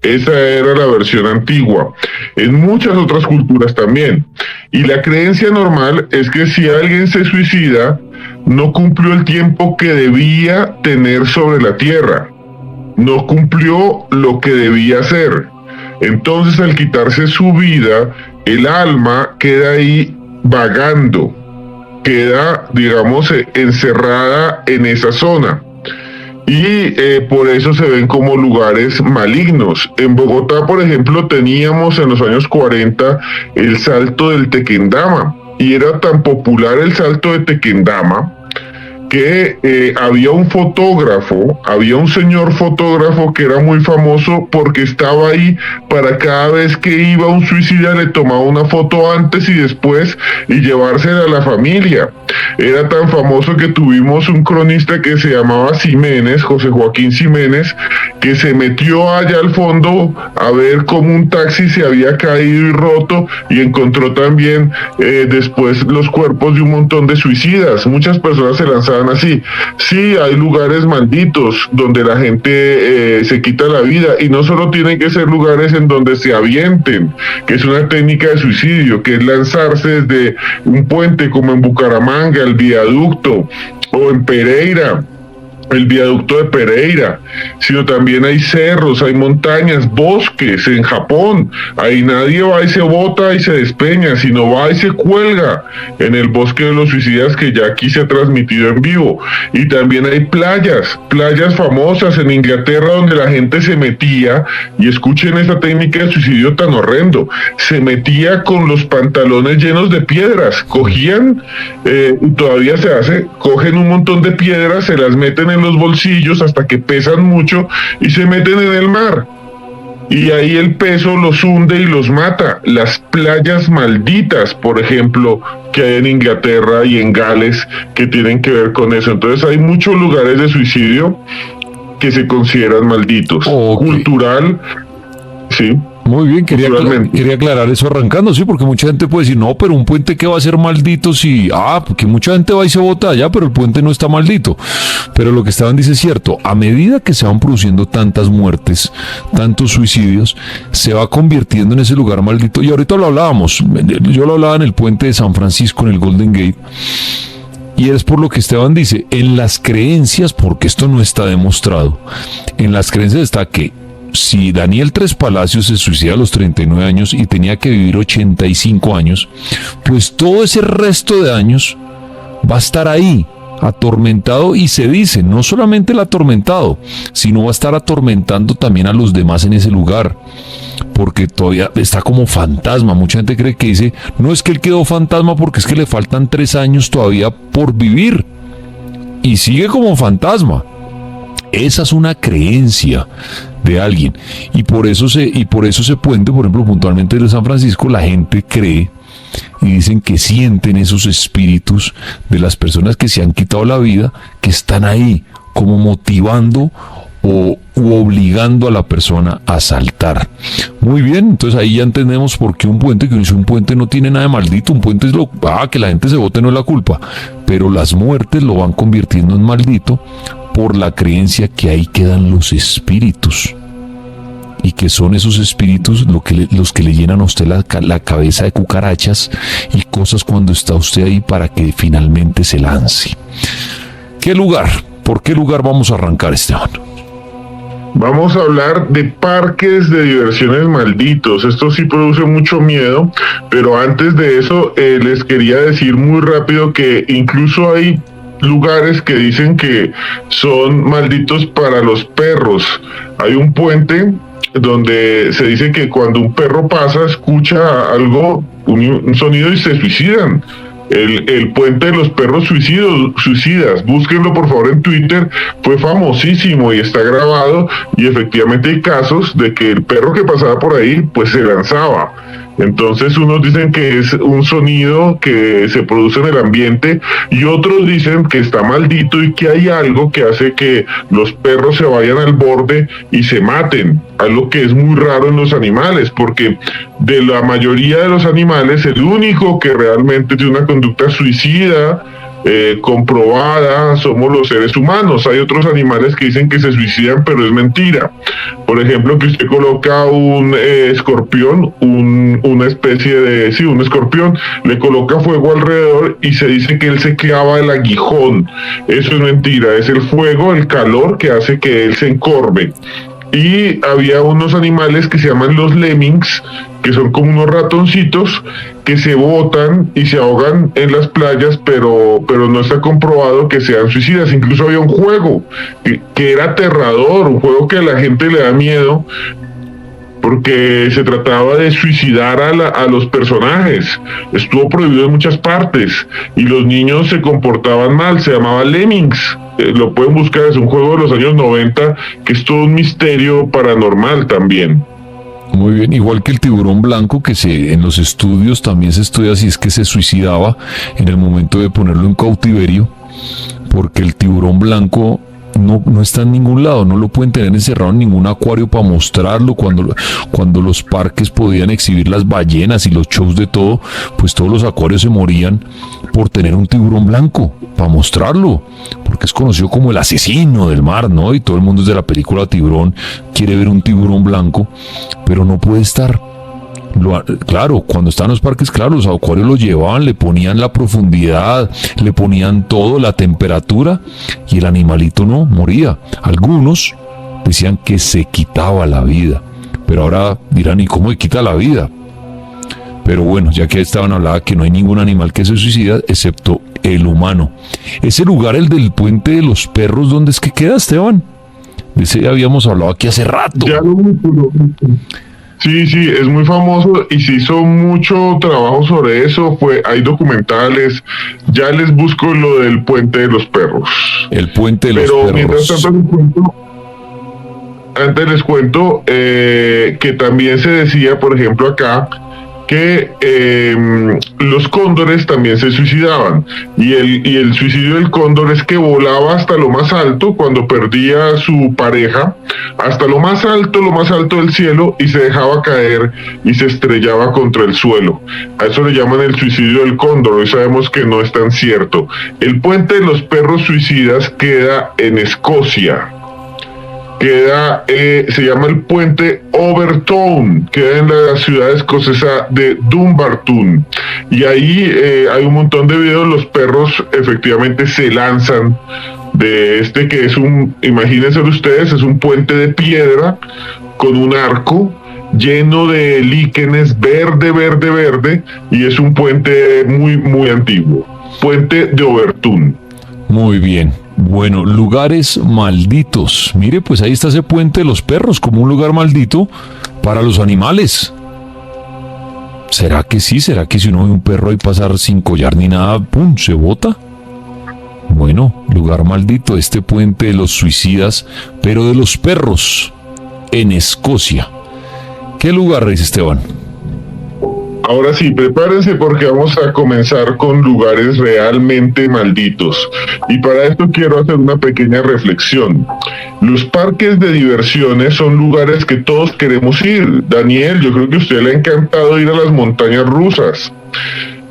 Esa era la versión antigua. En muchas otras culturas también. Y la creencia normal es que si alguien se suicida, no cumplió el tiempo que debía tener sobre la tierra. No cumplió lo que debía hacer. Entonces, al quitarse su vida, el alma queda ahí vagando. Queda, digamos, encerrada en esa zona. Y por eso se ven como lugares malignos. En Bogotá, por ejemplo, teníamos en los años 40 el salto del Tequendama. Y era tan popular el salto de Tequendama que había un fotógrafo, había un señor fotógrafo que era muy famoso porque estaba ahí para cada vez que iba un suicida le tomaba una foto antes y después y llevársela a la familia. Era tan famoso que tuvimos un cronista que se llamaba Ximénez, José Joaquín Ximénez, que se metió allá al fondo a ver cómo un taxi se había caído y roto y encontró también después los cuerpos de un montón de suicidas. Muchas personas se lanzaban así. Sí, hay lugares malditos donde la gente se quita la vida, y no solo tienen que ser lugares en donde se avienten, que es una técnica de suicidio, que es lanzarse desde un puente como en Bucaramanga, el viaducto, o en Pereira, el viaducto de Pereira, sino también hay cerros, hay montañas, bosques en Japón. Ahí nadie va y se bota y se despeña, sino va y se cuelga en el bosque de los suicidas, que ya aquí se ha transmitido en vivo. Y también hay playas famosas en Inglaterra donde la gente se metía, y escuchen esa técnica de suicidio tan horrendo, se metía con los pantalones llenos de piedras, cogían, y todavía se hace, cogen un montón de piedras, se las meten en los bolsillos hasta que pesan mucho y se meten en el mar, y ahí el peso los hunde y los mata. Las playas malditas, por ejemplo, que hay en Inglaterra y en Gales, que tienen que ver con eso. Entonces hay muchos lugares de suicidio que se consideran malditos. Okay. Cultural, sí. Muy bien, quería aclarar eso arrancando, sí, porque mucha gente puede decir, no, pero un puente que va a ser maldito si, porque mucha gente va y se bota allá, pero el puente no está maldito. Pero lo que Esteban dice es cierto, a medida que se van produciendo tantas muertes, tantos suicidios, se va convirtiendo en ese lugar maldito. Y ahorita lo hablábamos, yo lo hablaba en el puente de San Francisco, en el Golden Gate, Y es por lo que Esteban dice, en las creencias, porque esto no está demostrado, en las creencias está que si Daniel Tres Palacios se suicida a los 39 años y tenía que vivir 85 años, pues todo ese resto de años va a estar ahí, atormentado, y se dice, no solamente el atormentado, sino va a estar atormentando también a los demás en ese lugar, porque todavía está como fantasma. Mucha gente cree que dice, no es que él quedó fantasma porque es que le faltan 3 años todavía por vivir, y sigue como fantasma. Esa es una creencia de alguien, y por eso ese puente, por ejemplo, puntualmente de San Francisco, la gente cree y dicen que sienten esos espíritus de las personas que se han quitado la vida, que están ahí como motivando u obligando a la persona a saltar. Muy bien, entonces ahí ya entendemos por qué un puente, que uno dice, un puente no tiene nada de maldito, un puente es que la gente se bote no es la culpa, pero las muertes lo van convirtiendo en maldito por la creencia que ahí quedan los espíritus, y que son esos espíritus los que le llenan a usted la cabeza de cucarachas y cosas cuando está usted ahí para que finalmente se lance. ¿Qué lugar? ¿Por qué lugar vamos a arrancar, Esteban? Vamos a hablar de parques de diversiones malditos. Esto sí produce mucho miedo, pero antes de eso les quería decir muy rápido que incluso hay lugares que dicen que son malditos para los perros. Hay un puente donde se dice que cuando un perro pasa, escucha algo, un sonido, y se suicidan. El puente de los perros suicidas, búsquenlo por favor en Twitter, fue famosísimo y está grabado, y efectivamente hay casos de que el perro que pasaba por ahí pues se lanzaba. Entonces unos dicen que es un sonido que se produce en el ambiente, y otros dicen que está maldito y que hay algo que hace que los perros se vayan al borde y se maten, algo que es muy raro en los animales, porque de la mayoría de los animales el único que realmente tiene una conducta suicida comprobada somos los seres humanos. Hay otros animales que dicen que se suicidan, pero es mentira. Por ejemplo, que usted coloca un escorpión, una especie de, un escorpión, le coloca fuego alrededor y se dice que él se clava el aguijón. Eso es mentira, es el fuego, el calor que hace que él se encorve. Y había unos animales que se llaman los lemmings, que son como unos ratoncitos que se botan y se ahogan en las playas, pero no está comprobado que sean suicidas. Incluso había un juego que era aterrador, un juego que a la gente le da miedo, porque se trataba de suicidar a los personajes. Estuvo prohibido en muchas partes y los niños se comportaban mal. Se llamaba Lemmings. Lo pueden buscar, es un juego de los años 90 que es todo un misterio paranormal también. Muy bien, igual que el tiburón blanco, que en los estudios también se estudia si es que se suicidaba en el momento de ponerlo en cautiverio, porque el tiburón blanco no está en ningún lado, no lo pueden tener encerrado en ningún acuario para mostrarlo. Cuando los parques podían exhibir las ballenas y los shows de todo, pues todos los acuarios se morían por tener un tiburón blanco para mostrarlo, porque es conocido como el asesino del mar, ¿no? Y todo el mundo desde la película Tiburón quiere ver un tiburón blanco, pero no puede estar. Claro, cuando estaban los parques, claro, los acuarios los llevaban, le ponían la profundidad, le ponían todo, la temperatura, y el animalito no, moría. Algunos decían que se quitaba la vida, pero ahora dirán, ¿y cómo se quita la vida? Pero bueno, ya que estaban hablando que no hay ningún animal que se suicida, excepto el humano. Ese lugar, el del puente de los perros, ¿dónde es que queda, Esteban? De ese habíamos hablado aquí hace rato. Ya lo Sí, es muy famoso y se hizo mucho trabajo sobre eso. Hay documentales. Ya les busco lo del puente de los perros. El puente de los perros. Pero mientras tanto antes les cuento que también se decía, por ejemplo, acá, que los cóndores también se suicidaban, y el suicidio del cóndor es que volaba hasta lo más alto cuando perdía a su pareja, hasta lo más alto del cielo, y se dejaba caer y se estrellaba contra el suelo. A eso le llaman el suicidio del cóndor. Hoy sabemos que no es tan cierto. El puente de los perros suicidas queda en Escocia. queda, se llama el puente Overtoun, queda en la ciudad escocesa de Dumbarton, y ahí hay un montón de videos. Los perros efectivamente se lanzan de este, que es imagínense ustedes, es un puente de piedra con un arco lleno de líquenes verde, y es un puente muy antiguo, puente de Overtoun. Muy bien. Bueno, lugares malditos. Mire, pues ahí está ese puente de los perros, como un lugar maldito para los animales. ¿Será que sí? ¿Será que si uno ve un perro ahí pasar sin collar ni nada, pum, se bota? Bueno, lugar maldito, este puente de los suicidas, pero de los perros, en Escocia. ¿Qué lugar, Rey Esteban? Ahora sí, prepárense porque vamos a comenzar con lugares realmente malditos. Y para esto quiero hacer una pequeña reflexión. Los parques de diversiones son lugares que todos queremos ir. Daniel, yo creo que a usted le ha encantado ir a las montañas rusas.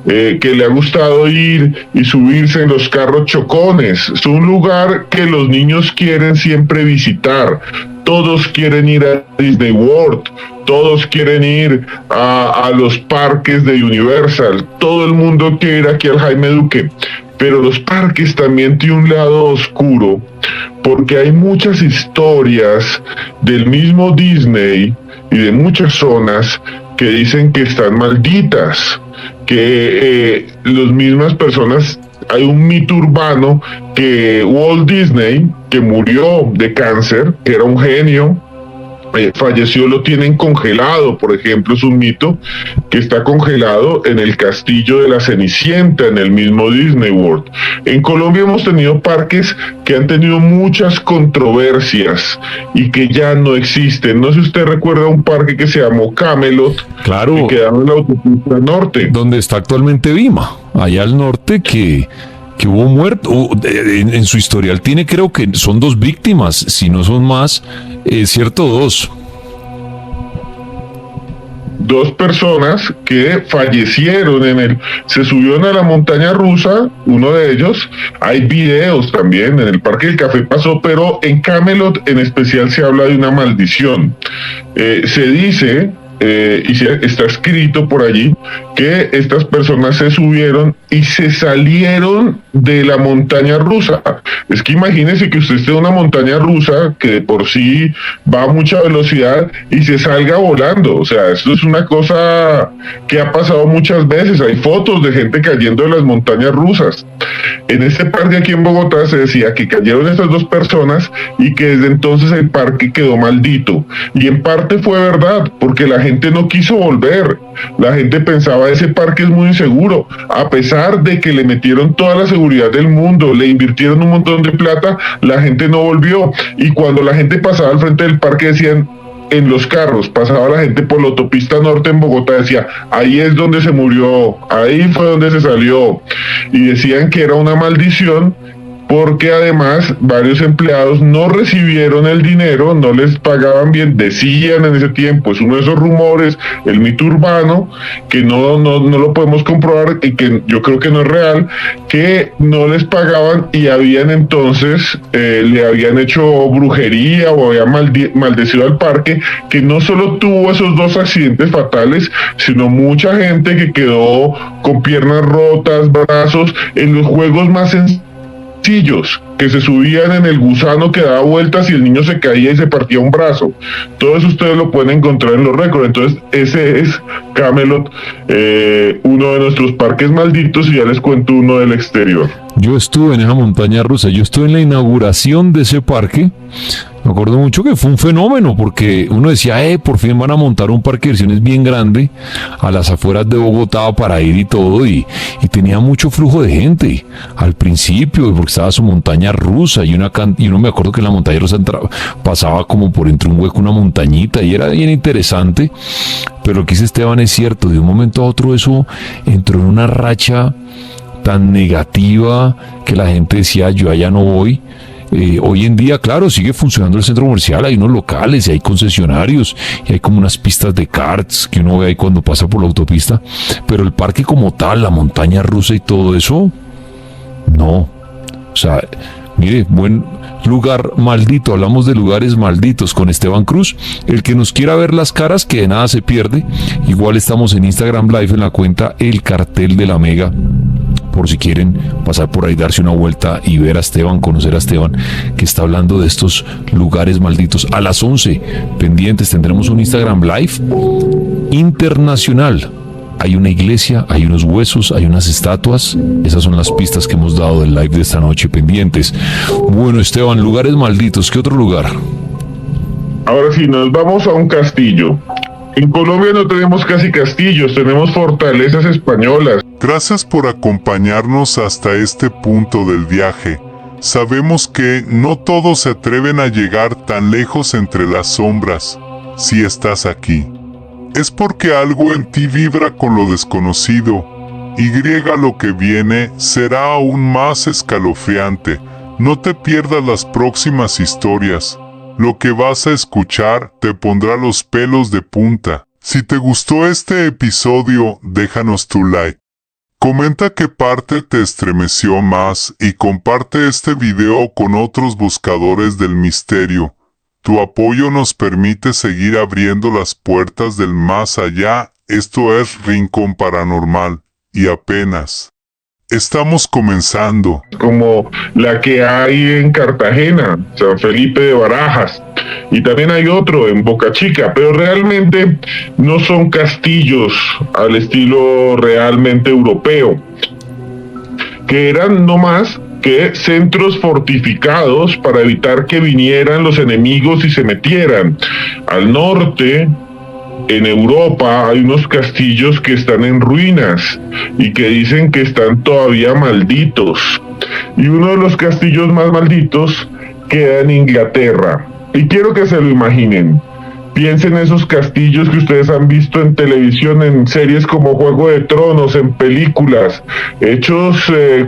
Que le ha gustado ir y subirse en los carros chocones. Es un lugar que los niños quieren siempre visitar. Todos quieren ir a Disney World, todos quieren ir a los parques de Universal, todo el mundo quiere ir aquí al Jaime Duque. Pero los parques también tienen un lado oscuro, porque hay muchas historias del mismo Disney y de muchas zonas que dicen que están malditas, que las mismas personas, hay un mito urbano que Walt Disney, que murió de cáncer, que era un genio, falleció, lo tienen congelado, por ejemplo, es un mito que está congelado en el castillo de la Cenicienta, en el mismo Disney World. En Colombia hemos tenido parques que han tenido muchas controversias y que ya no existen. No sé si usted recuerda un parque que se llamó Camelot, claro, que quedaba en la autopista norte. Donde está actualmente Vima, allá al norte, que hubo muerto, en su historial tiene, creo que son 2 víctimas, si no son más, ¿cierto? 2. 2 personas que fallecieron se subieron a la montaña rusa, uno de ellos. Hay videos también, en el Parque del Café pasó, pero en Camelot en especial se habla de una maldición. Se dice, y está escrito por allí, que estas personas se subieron y se salieron de la montaña rusa. Es que imagínese que usted esté en una montaña rusa que de por sí va a mucha velocidad y se salga volando. O sea, esto es una cosa que ha pasado muchas veces. Hay fotos de gente cayendo de las montañas rusas. En este parque aquí en Bogotá se decía que cayeron estas 2 personas y que desde entonces el parque quedó maldito. Y en parte fue verdad, porque la gente no quiso volver. La gente pensaba, ese parque es muy inseguro. A pesar de que le metieron toda la seguridad del mundo, le invirtieron un montón de plata, la gente no volvió. Y cuando la gente pasaba al frente del parque decían, en los carros, pasaba la gente por la autopista norte en Bogotá, decía, ahí es donde se murió, ahí fue donde se salió. Y decían que era una maldición, porque además varios empleados no recibieron el dinero, no les pagaban bien, decían en ese tiempo, es uno de esos rumores, el mito urbano, que no lo podemos comprobar y que yo creo que no es real, que no les pagaban y habían entonces, le habían hecho brujería o habían maldecido al parque, que no solo tuvo esos 2 accidentes fatales, sino mucha gente que quedó con piernas rotas, brazos, en los juegos más sencillos, que se subían en el gusano que daba vueltas y el niño se caía y se partía un brazo. Todo eso ustedes lo pueden encontrar en los récords. Entonces ese es Camelot, uno de nuestros parques malditos, y ya les cuento uno del exterior. Yo estuve en esa montaña rusa, yo estuve en la inauguración de ese parque. Me acuerdo mucho que fue un fenómeno, porque uno decía, por fin van a montar un parque de diversiones bien grande a las afueras de Bogotá para ir y todo, y tenía mucho flujo de gente al principio, porque estaba su montaña rusa, y uno me acuerdo que en la montaña rusa pasaba como por entre un hueco una montañita, y era bien interesante. Pero lo que dice Esteban es cierto, de un momento a otro eso entró en una racha tan negativa que la gente decía, yo allá no voy. Hoy en día, claro, sigue funcionando el centro comercial, hay unos locales y hay concesionarios y hay como unas pistas de karts que uno ve ahí cuando pasa por la autopista, pero el parque como tal, la montaña rusa y todo eso, no. O sea, Mire, buen lugar maldito. Hablamos de lugares malditos con Esteban Cruz. El que nos quiera ver las caras, que de nada se pierde. Igual estamos en Instagram Live en la cuenta El Cartel de la Mega, por si quieren pasar por ahí, darse una vuelta y ver a Esteban, conocer a Esteban, que está hablando de estos lugares malditos. A las 11, pendientes, tendremos un Instagram Live internacional. Hay una iglesia, hay unos huesos, hay unas estatuas. Esas son las pistas que hemos dado del live de esta noche, pendientes. Bueno, Esteban, lugares malditos, ¿qué otro lugar? Ahora sí, nos vamos a un castillo. En Colombia no tenemos casi castillos, tenemos fortalezas españolas. Gracias por acompañarnos hasta este punto del viaje. Sabemos que no todos se atreven a llegar tan lejos entre las sombras. Si estás aquí, es porque algo en ti vibra con lo desconocido. Lo que viene será aún más escalofriante. No te pierdas las próximas historias. Lo que vas a escuchar te pondrá los pelos de punta. Si te gustó este episodio, déjanos tu like. Comenta qué parte te estremeció más y comparte este video con otros buscadores del misterio. Tu apoyo nos permite seguir abriendo las puertas del más allá. Esto es Rincón Paranormal, y apenas estamos comenzando. Como la que hay en Cartagena, San Felipe de Barajas, y también hay otro en Boca Chica, pero realmente no son castillos al estilo realmente europeo, que eran no más que centros fortificados para evitar que vinieran los enemigos y se metieran. Al norte, en Europa, hay unos castillos que están en ruinas y que dicen que están todavía malditos. Y uno de los castillos más malditos queda en Inglaterra. Y quiero que se lo imaginen. Piensen en esos castillos que ustedes han visto en televisión, en series como Juego de Tronos, en películas, hechos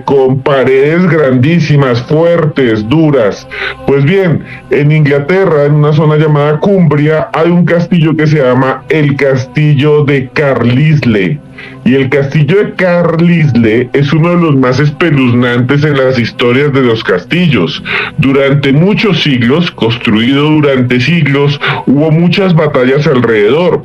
con paredes grandísimas, fuertes, duras. Pues bien, en Inglaterra, en una zona llamada Cumbria, hay un castillo que se llama el Castillo de Carlisle. Y el castillo de Carlisle es uno de los más espeluznantes en las historias de los castillos. Durante muchos siglos, construido durante siglos, hubo muchas batallas alrededor.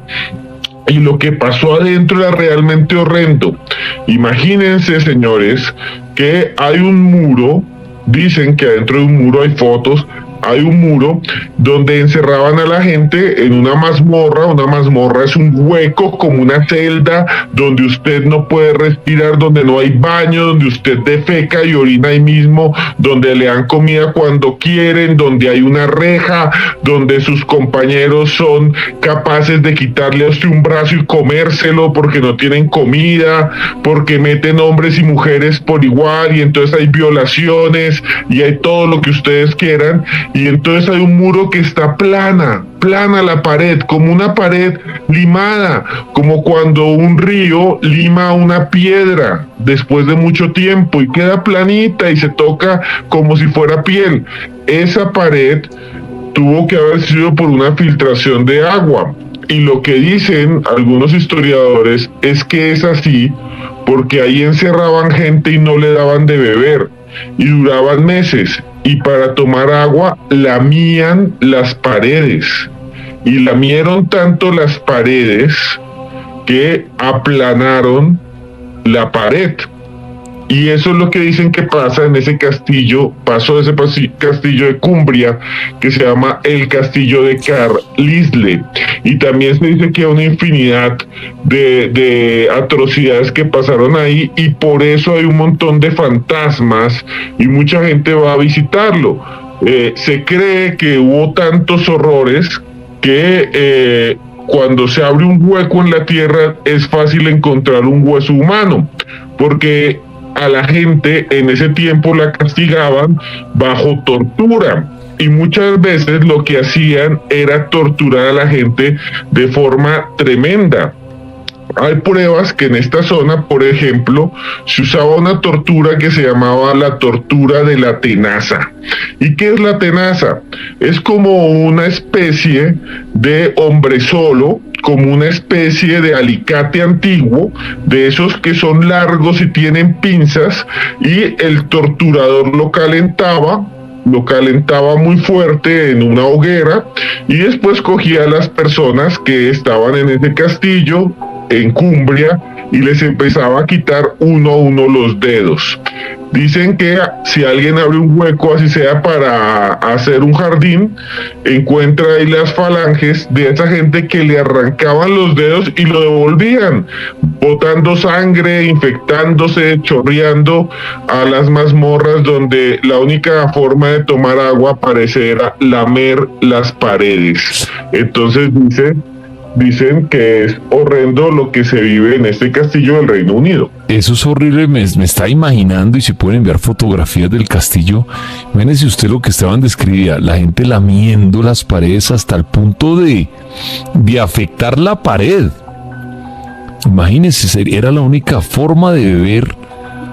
Y lo que pasó adentro era realmente horrendo. Imagínense, señores, que hay un muro, dicen que adentro de un muro hay fotos, hay un muro donde encerraban a la gente en una mazmorra. Una mazmorra es un hueco como una celda donde usted no puede respirar, donde no hay baño, donde usted defeca y orina ahí mismo, donde le dan comida cuando quieren, donde hay una reja, donde sus compañeros son capaces de quitarle a usted un brazo y comérselo porque no tienen comida, porque meten hombres y mujeres por igual, y entonces hay violaciones y hay todo lo que ustedes quieran. Y entonces hay un muro que está plana la pared, como una pared limada, como cuando un río lima una piedra después de mucho tiempo y queda planita y se toca como si fuera piel. Esa pared tuvo que haber sido por una filtración de agua. Y lo que dicen algunos historiadores es que es así porque ahí encerraban gente y no le daban de beber y duraban meses. Y para tomar agua lamían las paredes. Y lamieron tanto las paredes que aplanaron la pared. Y eso es lo que dicen que pasa en ese castillo, pasó ese castillo de Cumbria, que se llama el Castillo de Carlisle. Y también se dice que hay una infinidad de atrocidades que pasaron ahí, y por eso hay un montón de fantasmas y mucha gente va a visitarlo. Se cree que hubo tantos horrores que cuando se abre un hueco en la tierra es fácil encontrar un hueso humano, porque a la gente en ese tiempo la castigaban bajo tortura, y muchas veces lo que hacían era torturar a la gente de forma tremenda. Hay pruebas que en esta zona, por ejemplo, se usaba una tortura que se llamaba la tortura de la tenaza. ¿Y qué es la tenaza? Es como una especie de hombre solo, como una especie de alicate antiguo, de esos que son largos y tienen pinzas, y el torturador lo calentaba lo calentaba muy fuerte en una hoguera y después cogía a las personas que estaban en ese castillo, en Cumbria, y les empezaba a quitar uno a uno los dedos. Dicen que si alguien abre un hueco, así sea para hacer un jardín, encuentra ahí las falanges de esa gente que le arrancaban los dedos y lo devolvían, botando sangre, infectándose, chorreando a las mazmorras donde la única forma de tomar agua parece era lamer las paredes. Entonces dicen que es horrendo lo que se vive en este castillo del Reino Unido. Eso es horrible, me está imaginando, y si pueden enviar fotografías del castillo, imagínese usted lo que Esteban describía, la gente lamiendo las paredes hasta el punto de afectar la pared. Imagínese, era la única forma de beber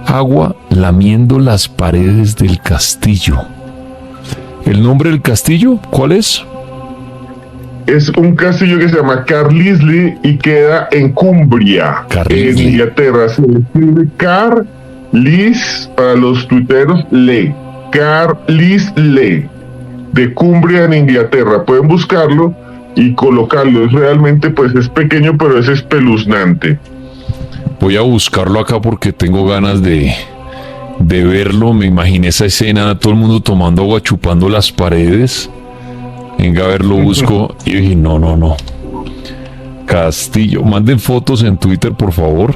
agua lamiendo las paredes del castillo. ¿El nombre del castillo cuál es? Es un castillo que se llama Carlisle y queda en Cumbria, en Inglaterra. Se escribe Carlis para los tuiteros, Carlisle, de Cumbria en Inglaterra. Pueden buscarlo y colocarlo. Es realmente, pues es pequeño, pero es espeluznante. Voy a buscarlo acá porque tengo ganas de verlo. Me imaginé esa escena, todo el mundo tomando agua, chupando las paredes. Venga, a ver, lo busco y dije, no. Castillo, manden fotos en Twitter, por favor.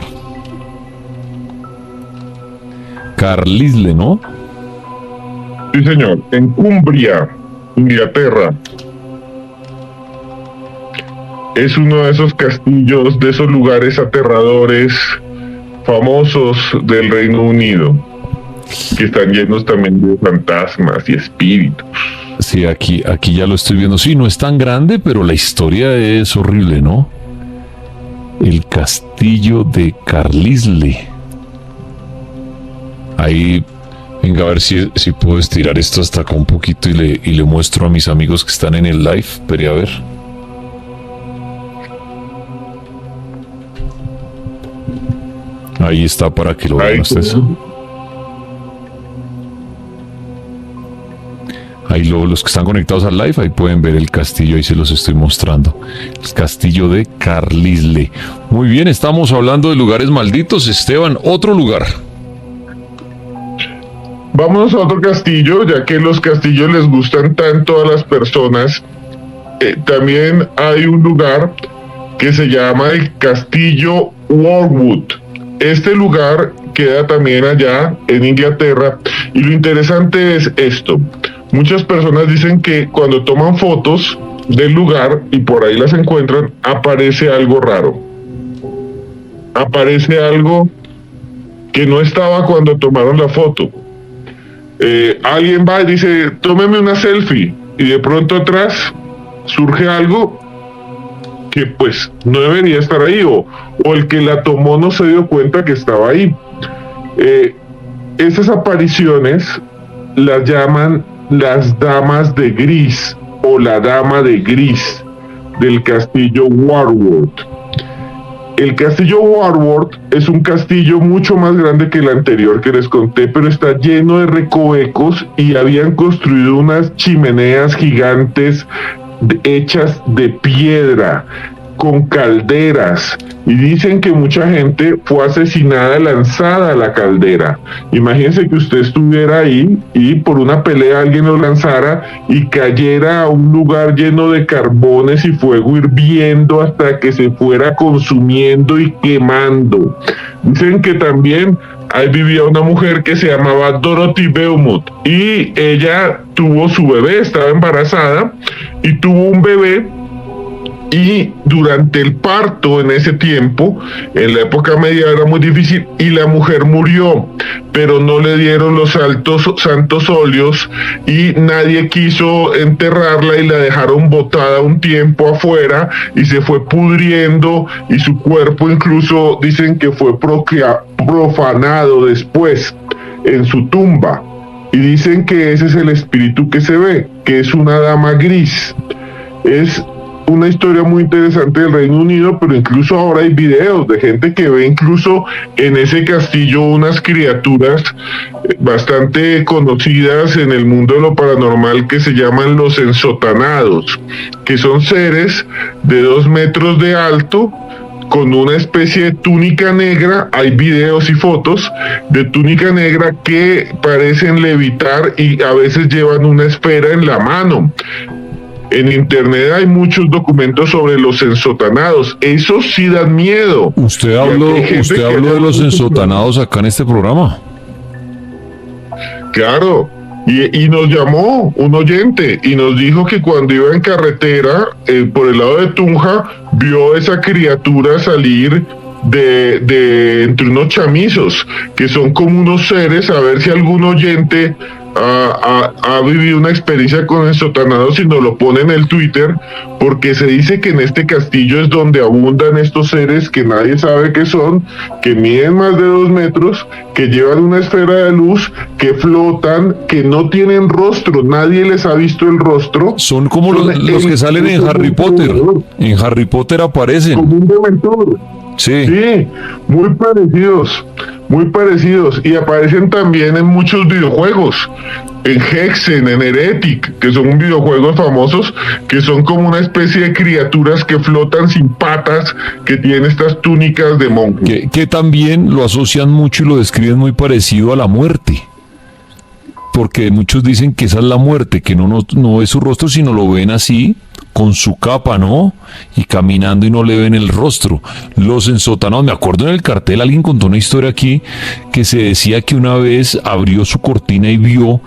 Carlisle, ¿no? Sí, señor, en Cumbria, Inglaterra. Es uno de esos castillos, de esos lugares aterradores, famosos del Reino Unido, que están llenos también de fantasmas y espíritus. Sí, aquí ya lo estoy viendo. Sí, no es tan grande, pero la historia es horrible, ¿no? El castillo de Carlisle. Ahí, venga, a ver si puedo estirar esto hasta acá un poquito y le muestro a mis amigos que están en el live. Esperé a ver. Ahí está para que lo vean ustedes. Ahí los que están conectados al live, ahí pueden ver el castillo, ahí se los estoy mostrando. El castillo de Carlisle. Muy bien, estamos hablando de lugares malditos. Esteban, otro lugar. Vámonos a otro castillo, ya que los castillos les gustan tanto a las personas. También hay un lugar que se llama el Castillo Warwood. Este lugar queda también allá en Inglaterra, y lo interesante es esto. Muchas personas dicen que cuando toman fotos del lugar y por ahí las encuentran, aparece algo raro. Aparece algo que no estaba cuando tomaron la foto. Alguien va y dice, tómeme una selfie, y de pronto atrás surge algo que pues no debería estar ahí, o el que la tomó no se dio cuenta que estaba ahí. Esas apariciones las llaman las damas de gris, o la dama de gris del castillo Warwood. El castillo Warwood es un castillo mucho más grande que el anterior que les conté, pero está lleno de recovecos, y habían construido unas chimeneas gigantes hechas de piedra, con calderas, y dicen que mucha gente fue asesinada lanzada a la caldera. Imagínense que usted estuviera ahí y por una pelea alguien lo lanzara y cayera a un lugar lleno de carbones y fuego hirviendo hasta que se fuera consumiendo y quemando. Dicen que también ahí vivía una mujer que se llamaba Dorothy Beaumont, y ella tuvo su bebé, estaba embarazada y tuvo un bebé. Y durante el parto, en ese tiempo, en la época medieval, era muy difícil, y la mujer murió, pero no le dieron los santos óleos, y nadie quiso enterrarla, y la dejaron botada un tiempo afuera, y se fue pudriendo, y su cuerpo incluso dicen que fue profanado después en su tumba. Y dicen que ese es el espíritu que se ve, que es una dama gris. Es una historia muy interesante del Reino Unido, pero incluso ahora hay videos de gente que ve incluso en ese castillo unas criaturas bastante conocidas en el mundo de lo paranormal que se llaman los ensotanados, que son seres de 2 metros de alto, con una especie de túnica negra. Hay videos y fotos de túnica negra que parecen levitar y a veces llevan una esfera en la mano. En internet hay muchos documentos sobre los ensotanados. Esos sí dan miedo. ¿Usted habló de los ensotanados acá en este programa? Claro. Y nos llamó un oyente y nos dijo que cuando iba en carretera por el lado de Tunja, vio esa criatura salir de entre unos chamizos, que son como unos seres. A ver si algún oyente ha vivido una experiencia con ensotanados y nos lo pone en el Twitter, porque se dice que en este castillo es donde abundan estos seres que nadie sabe qué son, que miden más de 2 metros, que llevan una esfera de luz, que flotan, que no tienen rostro, nadie les ha visto el rostro. Son como los que salen en Harry Potter. En Harry Potter aparecen. Como un dementor. Sí. Sí, muy parecidos, y aparecen también en muchos videojuegos, en Hexen, en Heretic, que son videojuegos famosos, que son como una especie de criaturas que flotan sin patas, que tienen estas túnicas de monje. Que también lo asocian mucho y lo describen muy parecido a la muerte. Porque muchos dicen que esa es la muerte, que no es su rostro, sino lo ven así, con su capa, ¿no? Y caminando y no le ven el rostro. Los ensotanados, me acuerdo en el cartel, alguien contó una historia aquí, que se decía que una vez abrió su cortina y vio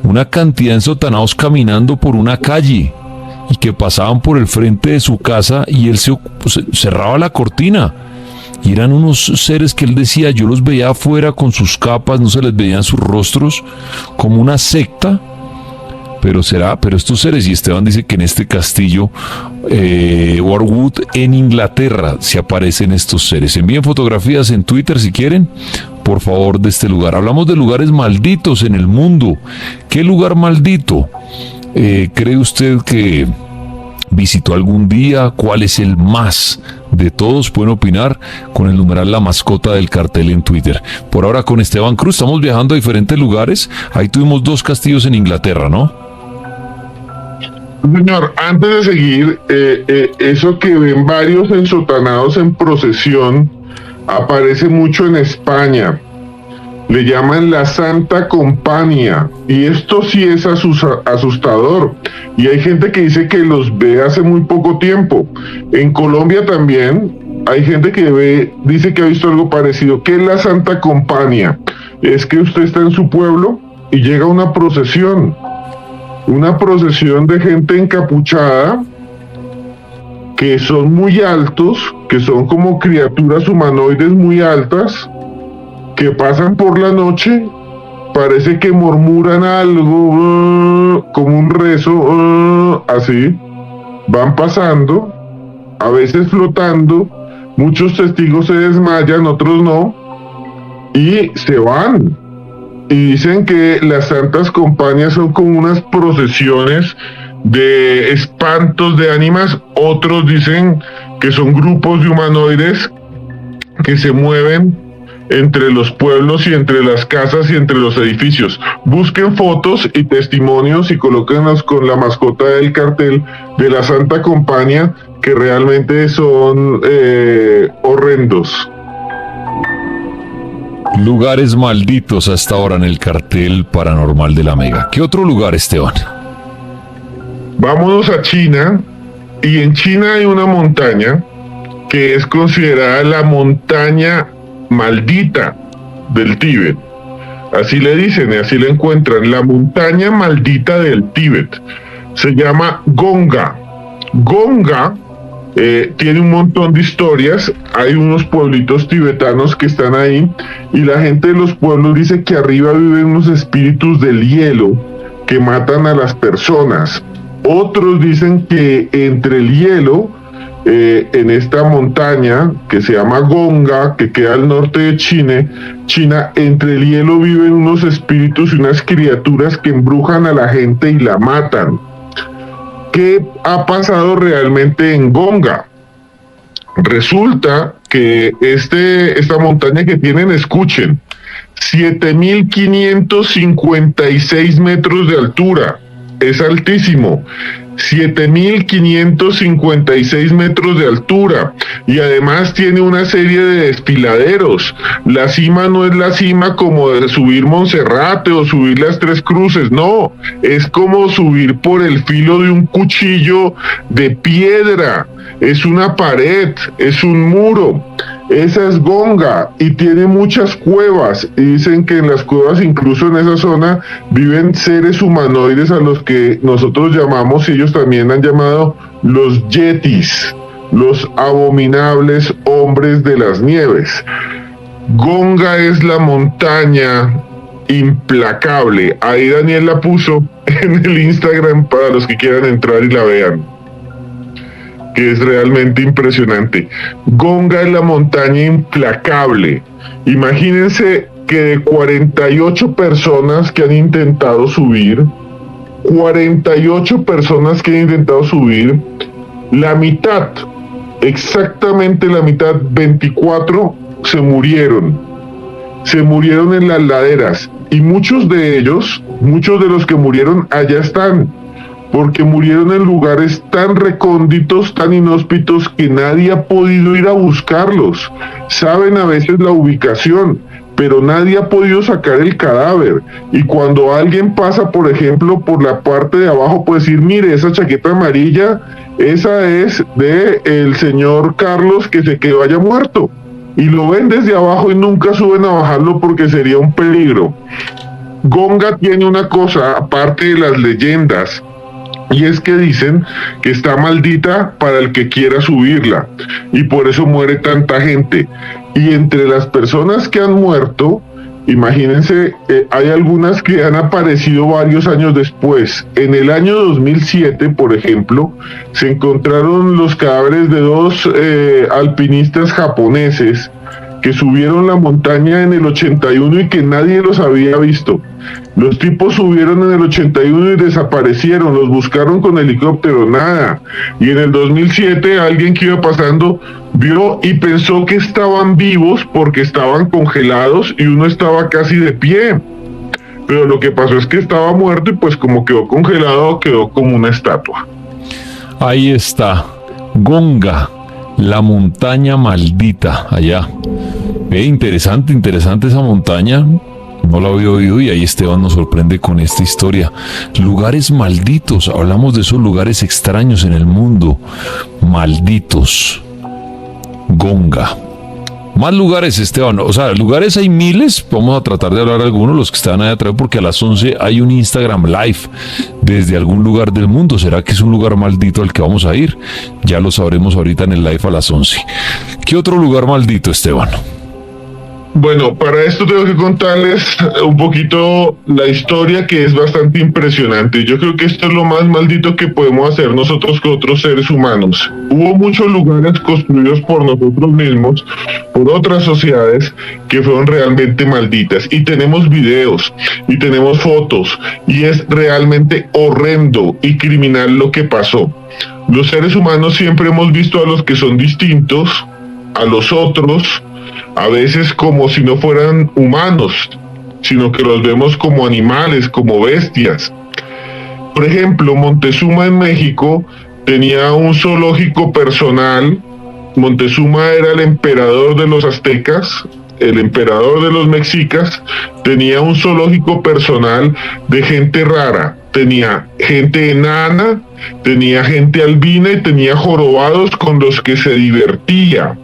una cantidad de ensotanados caminando por una calle, y que pasaban por el frente de su casa, y él cerraba la cortina. Y eran unos seres que él decía, yo los veía afuera con sus capas, no se les veían sus rostros, como una secta. Pero estos seres, y Esteban dice que en este castillo, Warwood, en Inglaterra, se aparecen estos seres. Envíen fotografías en Twitter si quieren, por favor, de este lugar. Hablamos de lugares malditos en el mundo. ¿Qué lugar maldito cree usted que visitó algún día? ¿Cuál es el más de todos? Pueden opinar con el numeral La Mascota del Cartel en Twitter. Por ahora con Esteban Cruz estamos viajando a diferentes lugares. Ahí tuvimos 2 castillos en Inglaterra, ¿no? Señor, antes de seguir, eso que ven varios ensotanados en procesión aparece mucho en España. Le llaman la Santa Compañía, y esto sí es asustador, y hay gente que dice que los ve hace muy poco tiempo. En Colombia también hay gente que dice que ha visto algo parecido. ¿Qué es la Santa Compañía? Es que usted está en su pueblo y llega una procesión de gente encapuchada, que son muy altos, que son como criaturas humanoides muy altas, que pasan por la noche, parece que murmuran algo, como un rezo, así, van pasando, a veces flotando, muchos testigos se desmayan, otros no, y se van. Y dicen que las santas compañías son como unas procesiones de espantos de ánimas. Otros dicen que son grupos de humanoides que se mueven entre los pueblos y entre las casas y entre los edificios. Busquen fotos y testimonios y colóquenlos con la mascota del cartel de la Santa Compañía, que realmente son horrendos. Lugares malditos hasta ahora en el cartel paranormal de la Mega. ¿Qué otro lugar, Esteban? Vámonos a China, y en China hay una montaña que es considerada la montaña maldita del Tíbet. Así le dicen y así la encuentran, la montaña maldita del Tíbet. Se llama Gonga. Gonga tiene un montón de historias. Hay unos pueblitos tibetanos que están ahí, y la gente de los pueblos dice que arriba viven unos espíritus del hielo que matan a las personas. Otros dicen que entre el hielo, en esta montaña que se llama Gonga, que queda al norte de China, entre el hielo viven unos espíritus y unas criaturas que embrujan a la gente y la matan. ¿qué ha pasado realmente en Gonga? Resulta que esta montaña que tienen, escuchen, 7.556 metros de altura, es altísimo. 7.556 metros de altura, y además tiene una serie de desfiladeros. La cima no es la cima como de subir Monserrate o subir las Tres Cruces, no, es como subir por el filo de un cuchillo de piedra. Es una pared, es un muro. Esa es Gonga y tiene muchas cuevas, y dicen que en las cuevas, incluso en esa zona, viven seres humanoides a los que nosotros llamamos, y ellos también han llamado, los yetis, los abominables hombres de las nieves. Gonga es la montaña implacable. Ahí Daniel la puso en el Instagram para los que quieran entrar y la vean, que es realmente impresionante. Gonga es la montaña implacable. Imagínense que de 48 personas que han intentado subir, 48 personas que han intentado subir, la mitad, exactamente la mitad, 24, se murieron en las laderas, y muchos de ellos, muchos de los que murieron allá están, porque murieron en lugares tan recónditos, tan inhóspitos, que nadie ha podido ir a buscarlos. Saben a veces la ubicación, pero nadie ha podido sacar el cadáver. Y cuando alguien pasa, por ejemplo, por la parte de abajo, puede decir, mire, esa chaqueta amarilla, esa es de el señor Carlos que se quedó allá muerto. Y lo ven desde abajo y nunca suben a bajarlo porque sería un peligro. Gonga tiene una cosa, aparte de las leyendas, y es que dicen que está maldita para el que quiera subirla, y por eso muere tanta gente. Y entre las personas que han muerto, imagínense, hay algunas que han aparecido varios años después. En el año 2007, por ejemplo, se encontraron los cadáveres de dos alpinistas japoneses que subieron la montaña en el 81 y que nadie los había visto. Los tipos subieron en el 81 y desaparecieron, los buscaron con helicóptero, nada. Y en el 2007 alguien que iba pasando vio y pensó que estaban vivos porque estaban congelados y uno estaba casi de pie. Pero lo que pasó es que estaba muerto y pues como quedó congelado, quedó como una estatua. Ahí está, Gonga, la montaña maldita, allá. Interesante esa montaña. No la había oído y ahí Esteban nos sorprende con esta historia. Lugares malditos, hablamos de esos lugares extraños en el mundo. Malditos. Gonga. Más lugares, Esteban. O sea, lugares hay miles. Vamos a tratar de hablar de algunos, los que están ahí atrás, porque a las 11 hay un Instagram Live desde algún lugar del mundo. ¿Será que es un lugar maldito al que vamos a ir? Ya lo sabremos ahorita en el live a las 11. ¿Qué otro lugar maldito, Esteban? Bueno, para esto tengo que contarles un poquito la historia, que es bastante impresionante. Yo creo que esto es lo más maldito que podemos hacer nosotros con otros seres humanos. Hubo muchos lugares construidos por nosotros mismos, por otras sociedades, que fueron realmente malditas. Y tenemos videos, y tenemos fotos, y es realmente horrendo y criminal lo que pasó. Los seres humanos siempre hemos visto a los que son distintos, a los otros, a veces como si no fueran humanos, sino que los vemos como animales, como bestias. Por ejemplo, Montezuma en México tenía un zoológico personal. Montezuma era el emperador de los aztecas, el emperador de los mexicas, tenía un zoológico personal de gente rara. Tenía gente enana, tenía gente albina y tenía jorobados con los que se divertía,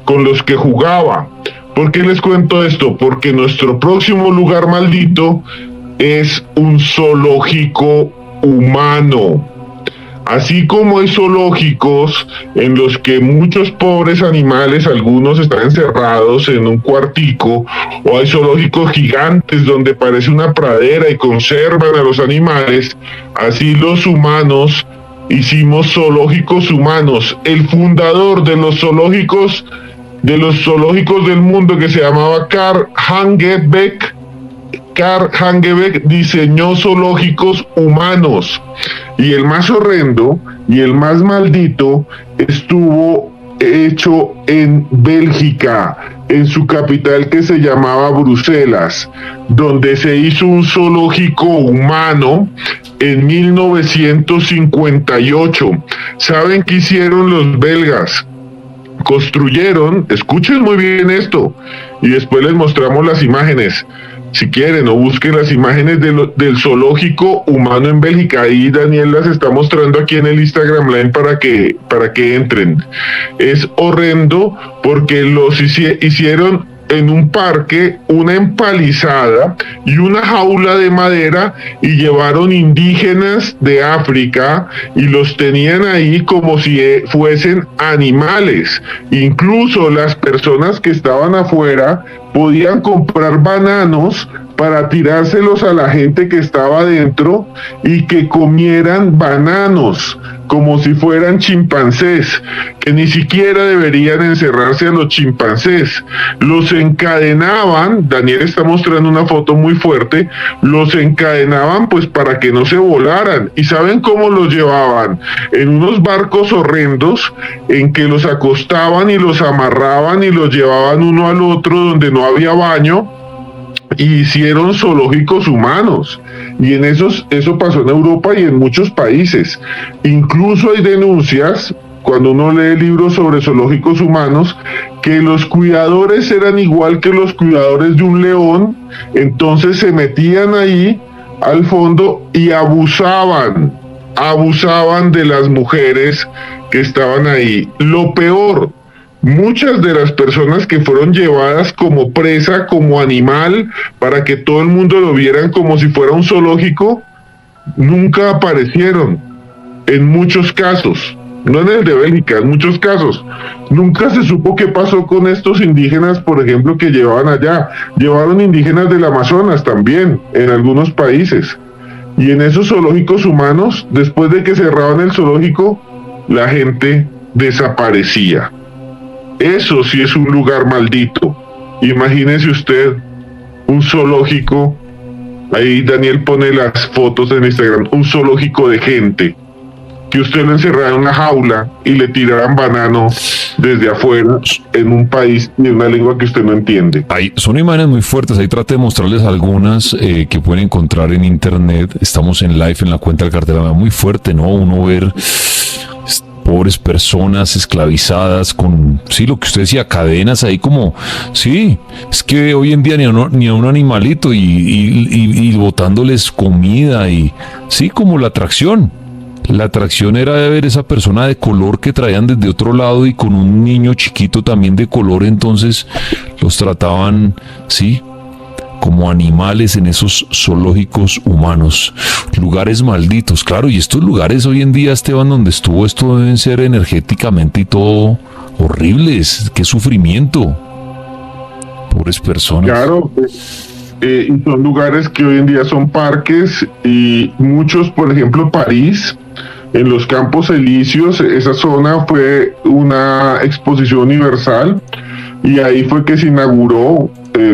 con los que jugaba. ¿Por qué les cuento esto? Porque nuestro próximo lugar maldito es un zoológico humano. Así como hay zoológicos en los que muchos pobres animales, algunos están encerrados en un cuartico, o hay zoológicos gigantes donde parece una pradera y conservan a los animales, así los humanos hicimos zoológicos humanos. El fundador de los zoológicos del mundo, que se llamaba Karl Hagenbeck, diseñó zoológicos humanos. Y el más horrendo y el más maldito estuvo hecho en Bélgica, en su capital que se llamaba Bruselas, donde se hizo un zoológico humano en 1958. ¿Saben qué hicieron los belgas? Construyeron, escuchen muy bien esto, y después les mostramos las imágenes, si quieren, o busquen las imágenes del zoológico humano en Bélgica. Ahí Daniel las está mostrando aquí en el Instagram Live para que entren. Es horrendo porque los hicieron en un parque, una empalizada y una jaula de madera, y llevaron indígenas de África y los tenían ahí como si fuesen animales. Incluso las personas que estaban afuera podían comprar bananos para tirárselos a la gente que estaba adentro y que comieran bananos como si fueran chimpancés, que ni siquiera deberían encerrarse a los chimpancés. Los encadenaban, Daniel está mostrando una foto muy fuerte, los encadenaban pues para que no se volaran. ¿Y saben cómo los llevaban? En unos barcos horrendos en que los acostaban y los amarraban y los llevaban uno al otro donde no había baño, y hicieron zoológicos humanos. Y eso pasó en Europa y en muchos países. Incluso hay denuncias, cuando uno lee libros sobre zoológicos humanos, que los cuidadores eran igual que los cuidadores de un león. Entonces se metían ahí al fondo y abusaban de las mujeres que estaban ahí. Lo peor, muchas de las personas que fueron llevadas como presa, como animal, para que todo el mundo lo vieran como si fuera un zoológico, nunca aparecieron. En muchos casos, no en el de Bélgica, en muchos casos, nunca se supo qué pasó con estos indígenas, por ejemplo, que llevaban allá. Llevaron indígenas del Amazonas también, en algunos países. Y en esos zoológicos humanos, después de que cerraban el zoológico, la gente desaparecía. Eso sí es un lugar maldito. Imagínese usted un zoológico, ahí Daniel pone las fotos en Instagram, un zoológico de gente, que usted lo encerrara en una jaula y le tiraran banano desde afuera en un país y en una lengua que usted no entiende. Son imágenes muy fuertes, ahí traté de mostrarles algunas que pueden encontrar en internet. Estamos en live en la cuenta del Cartel, muy fuerte, ¿no? Uno ver pobres personas esclavizadas con, sí, lo que usted decía, cadenas ahí como, sí, es que hoy en día ni a un animalito y botándoles comida y, sí, como la atracción. La atracción era de ver esa persona de color que traían desde otro lado y con un niño chiquito también de color, entonces los trataban, sí, como animales en esos zoológicos humanos. Lugares malditos, claro, y estos lugares hoy en día, Esteban, donde estuvo esto, deben ser energéticamente y todo horribles. Qué sufrimiento. Pobres personas. Claro, y son lugares que hoy en día son parques, y muchos, por ejemplo, París, en los Campos Elíseos, esa zona fue una exposición universal, y ahí fue que se inauguró,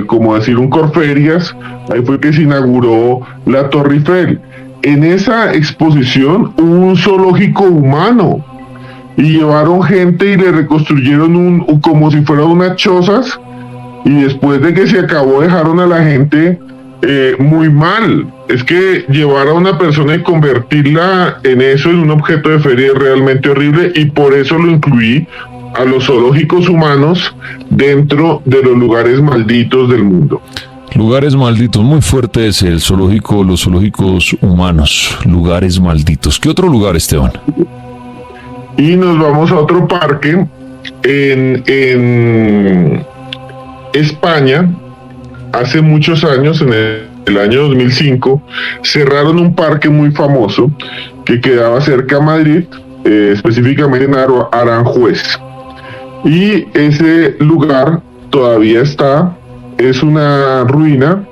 como decir un Corferias, ahí fue que se inauguró la Torre Eiffel. En esa exposición hubo un zoológico humano, y llevaron gente y le reconstruyeron como si fueran unas chozas, y después de que se acabó dejaron a la gente muy mal. Es que llevar a una persona y convertirla en eso, en un objeto de feria, es realmente horrible, y por eso lo incluí a los zoológicos humanos dentro de los lugares malditos del mundo. Lugares malditos, muy fuerte es el zoológico, los zoológicos humanos, lugares malditos. ¿Qué otro lugar, Esteban? Y nos vamos a otro parque en España. Hace muchos años, en el año 2005, cerraron un parque muy famoso que quedaba cerca a Madrid, específicamente en Aranjuez. Y ese lugar todavía está, es una ruina,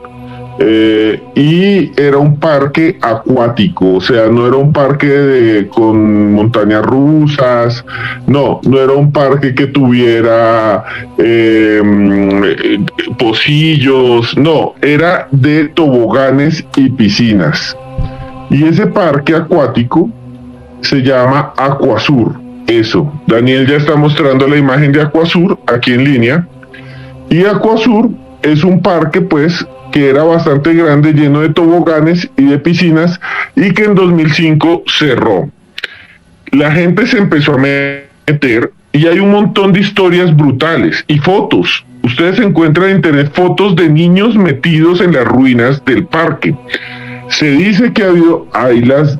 y era un parque acuático, o sea, no era un parque con montañas rusas, no era un parque que tuviera pocillos, no, era de toboganes y piscinas. Y ese parque acuático se llama Aquasur. Eso, Daniel ya está mostrando la imagen de Aquasur aquí en línea. Y Aquasur es un parque, pues, que era bastante grande, lleno de toboganes y de piscinas, y que en 2005 cerró. La gente se empezó a meter y hay un montón de historias brutales y fotos. Ustedes encuentran en internet fotos de niños metidos en las ruinas del parque. Se dice que ha habido,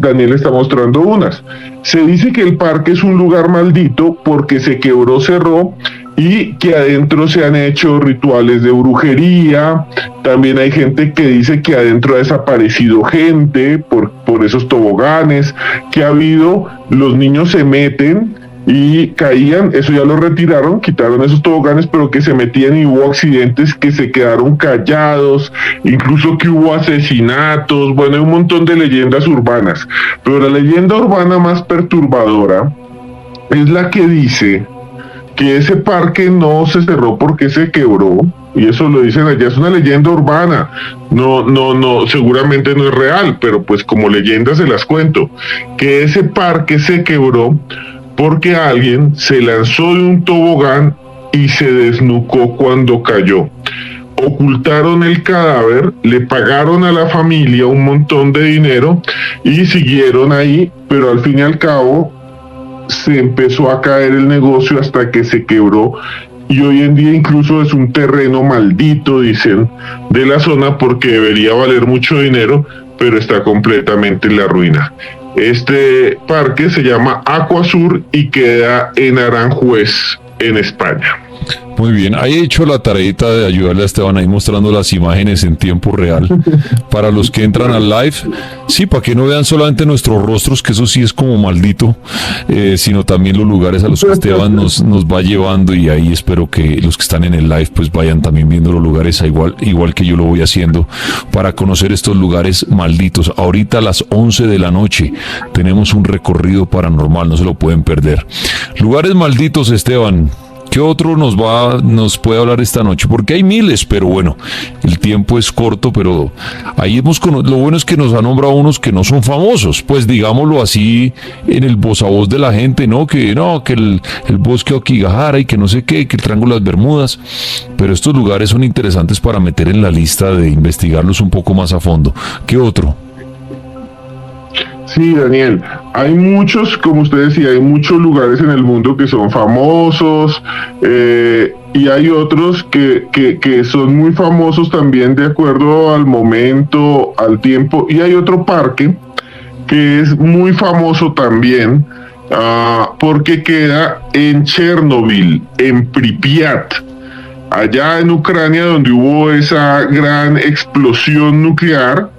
Daniel está mostrando unas. Se dice que el parque es un lugar maldito porque se quebró, cerró, y que adentro se han hecho rituales de brujería. También hay gente que dice que adentro ha desaparecido gente por esos toboganes, que ha habido, los niños se meten y caían, eso ya lo retiraron, quitaron esos toboganes, pero que se metían y hubo accidentes que se quedaron callados, incluso que hubo asesinatos. Bueno, hay un montón de leyendas urbanas, pero la leyenda urbana más perturbadora es la que dice que ese parque no se cerró porque se quebró, y eso lo dicen allá, es una leyenda urbana, no, seguramente no es real, pero pues como leyenda se las cuento, que ese parque se quebró porque alguien se lanzó de un tobogán y se desnucó cuando cayó. Ocultaron el cadáver, le pagaron a la familia un montón de dinero y siguieron ahí, pero al fin y al cabo se empezó a caer el negocio hasta que se quebró, y hoy en día incluso es un terreno maldito, dicen, de la zona, porque debería valer mucho dinero, pero está completamente en la ruina. Este parque se llama Aquasur y queda en Aranjuez, en España. Muy bien, ahí he hecho la tareita de ayudarle a Esteban ahí mostrando las imágenes en tiempo real para los que entran al live, sí, para que no vean solamente nuestros rostros, que eso sí es como maldito, sino también los lugares a los que Esteban nos va llevando, y ahí espero que los que están en el live pues vayan también viendo los lugares igual que yo lo voy haciendo para conocer estos lugares malditos. Ahorita a las 11 de la noche tenemos un recorrido paranormal, no se lo pueden perder. Lugares malditos, Esteban. ¿Qué otro nos puede hablar esta noche? Porque hay miles, pero bueno, el tiempo es corto, pero ahí lo bueno es que nos ha nombrado unos que no son famosos, pues digámoslo así, en el voz a voz de la gente, que el bosque Aokigahara y que no sé qué, que el Triángulo de las Bermudas, pero estos lugares son interesantes para meter en la lista de investigarlos un poco más a fondo. ¿Qué otro? Sí, Daniel, hay muchos, como usted decía, hay muchos lugares en el mundo que son famosos, y hay otros que son muy famosos también de acuerdo al momento, al tiempo, y hay otro parque que es muy famoso también, porque queda en Chernobyl, en Pripyat, allá en Ucrania, donde hubo esa gran explosión nuclear,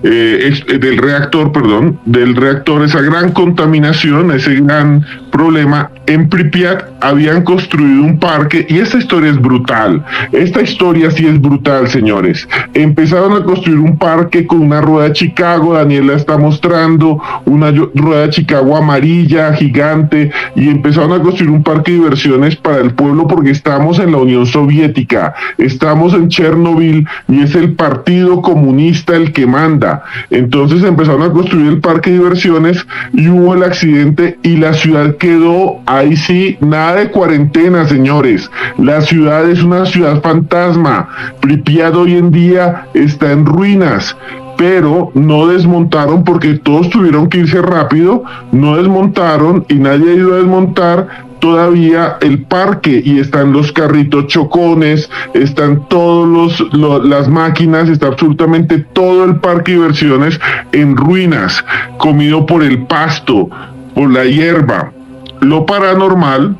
del reactor, esa gran contaminación, ese gran problema. En Pripyat habían construido un parque, y esta historia es brutal. Esta historia sí es brutal, señores. Empezaron a construir un parque con una rueda de Chicago, Daniela está mostrando una rueda de Chicago amarilla, gigante, y empezaron a construir un parque de diversiones para el pueblo, porque estamos en la Unión Soviética, estamos en Chernobyl, y es el Partido Comunista el que manda. Entonces empezaron a construir el parque de diversiones y hubo el accidente, y la ciudad quedó ahí sí, nada de cuarentena, señores. La ciudad es una ciudad fantasma. Pripyat hoy en día está en ruinas, pero no desmontaron porque todos tuvieron que irse rápido, no desmontaron y nadie ha ido a desmontar todavía el parque, y están los carritos chocones, están todos las máquinas, está absolutamente todo el parque de diversiones en ruinas, comido por el pasto, por la hierba. Lo paranormal,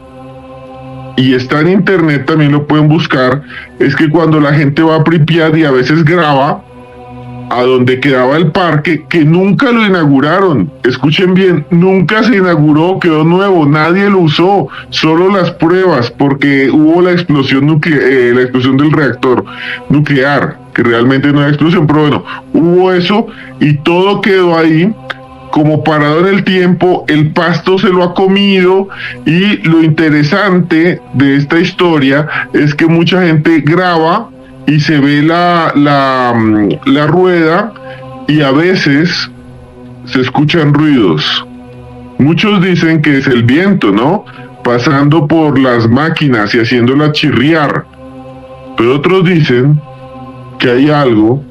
y está en internet, también lo pueden buscar, es que cuando la gente va a Pripyat y a veces graba a donde quedaba el parque, que nunca lo inauguraron, escuchen bien, nunca se inauguró, quedó nuevo, nadie lo usó, solo las pruebas, porque hubo la explosión del reactor nuclear, que realmente no era explosión, pero bueno, hubo eso y todo quedó ahí como parado en el tiempo, el pasto se lo ha comido, y lo interesante de esta historia es que mucha gente graba y se ve la rueda, y a veces se escuchan ruidos Muchos dicen que es el viento, ¿no? Pasando por las máquinas y haciéndolas chirriar. Pero otros dicen que hay algo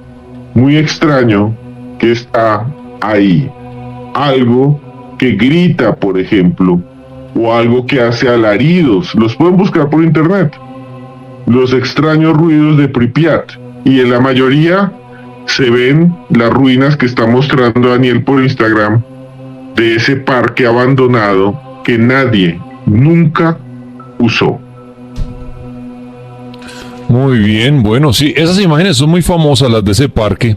muy extraño que está ahí. Algo que grita, por ejemplo, o algo que hace alaridos. Los pueden buscar por internet. Los extraños ruidos de Pripyat. Y en la mayoría se ven las ruinas que está mostrando Daniel por Instagram de ese parque abandonado que nadie nunca usó. Muy bien, bueno, sí, esas imágenes son muy famosas, las de ese parque,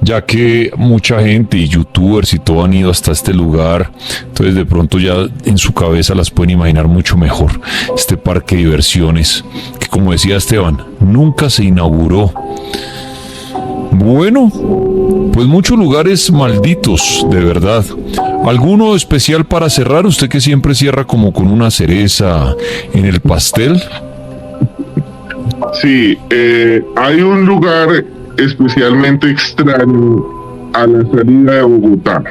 ya que mucha gente y youtubers y todo han ido hasta este lugar, entonces de pronto ya en su cabeza las pueden imaginar mucho mejor. Este parque de diversiones, que como decía Esteban, nunca se inauguró. Bueno, pues muchos lugares malditos, de verdad. ¿Alguno especial para cerrar? Usted que siempre cierra como con una cereza en el pastel. Sí, hay un lugar especialmente extraño a la salida de Bogotá.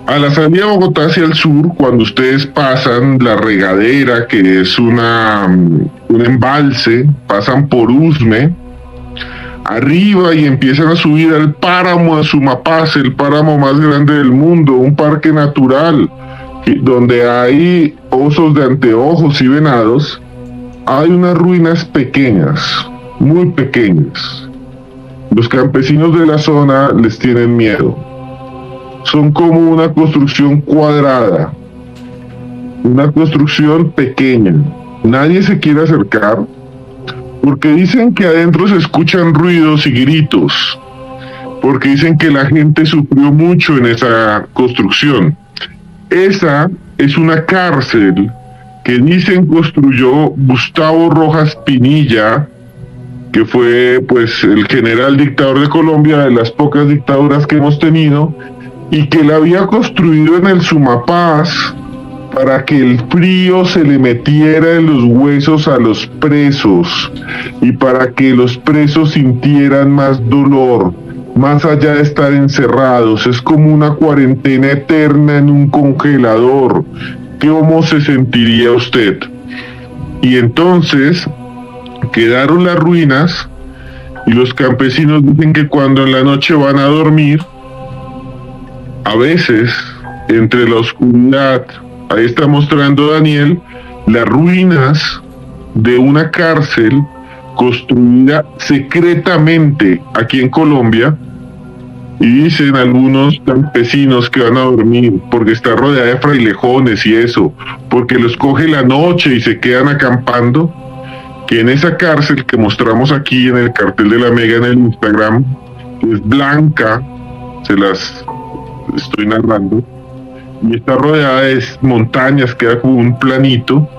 A la salida de Bogotá hacia el sur, cuando ustedes pasan la regadera, que es un embalse, pasan por Usme, arriba y empiezan a subir al páramo de Sumapaz, el páramo más grande del mundo, un parque natural, donde hay osos de anteojos y venados. Hay unas ruinas pequeñas, muy pequeñas. Los campesinos de la zona les tienen miedo. Son como una construcción cuadrada, una construcción pequeña. Nadie se quiere acercar porque dicen que adentro se escuchan ruidos y gritos, porque dicen que la gente sufrió mucho en esa construcción. Esa es una cárcel que dicen construyó Gustavo Rojas Pinilla, que fue pues el general dictador de Colombia, de las pocas dictaduras que hemos tenido, y que la había construido en el Sumapaz para que el frío se le metiera en los huesos a los presos y para que los presos sintieran más dolor, más allá de estar encerrados. Es como una cuarentena eterna en un congelador. ¿Cómo se sentiría usted? Y entonces quedaron las ruinas y los campesinos dicen que cuando en la noche van a dormir, a veces entre la oscuridad, ahí está mostrando Daniel, las ruinas de una cárcel construida secretamente aquí en Colombia. Y dicen algunos campesinos que van a dormir porque está rodeada de frailejones y eso, porque los coge la noche y se quedan acampando, que en esa cárcel que mostramos aquí en el cartel de la Mega en el Instagram, que es blanca, se las estoy narrando, y está rodeada de montañas, queda como un planito.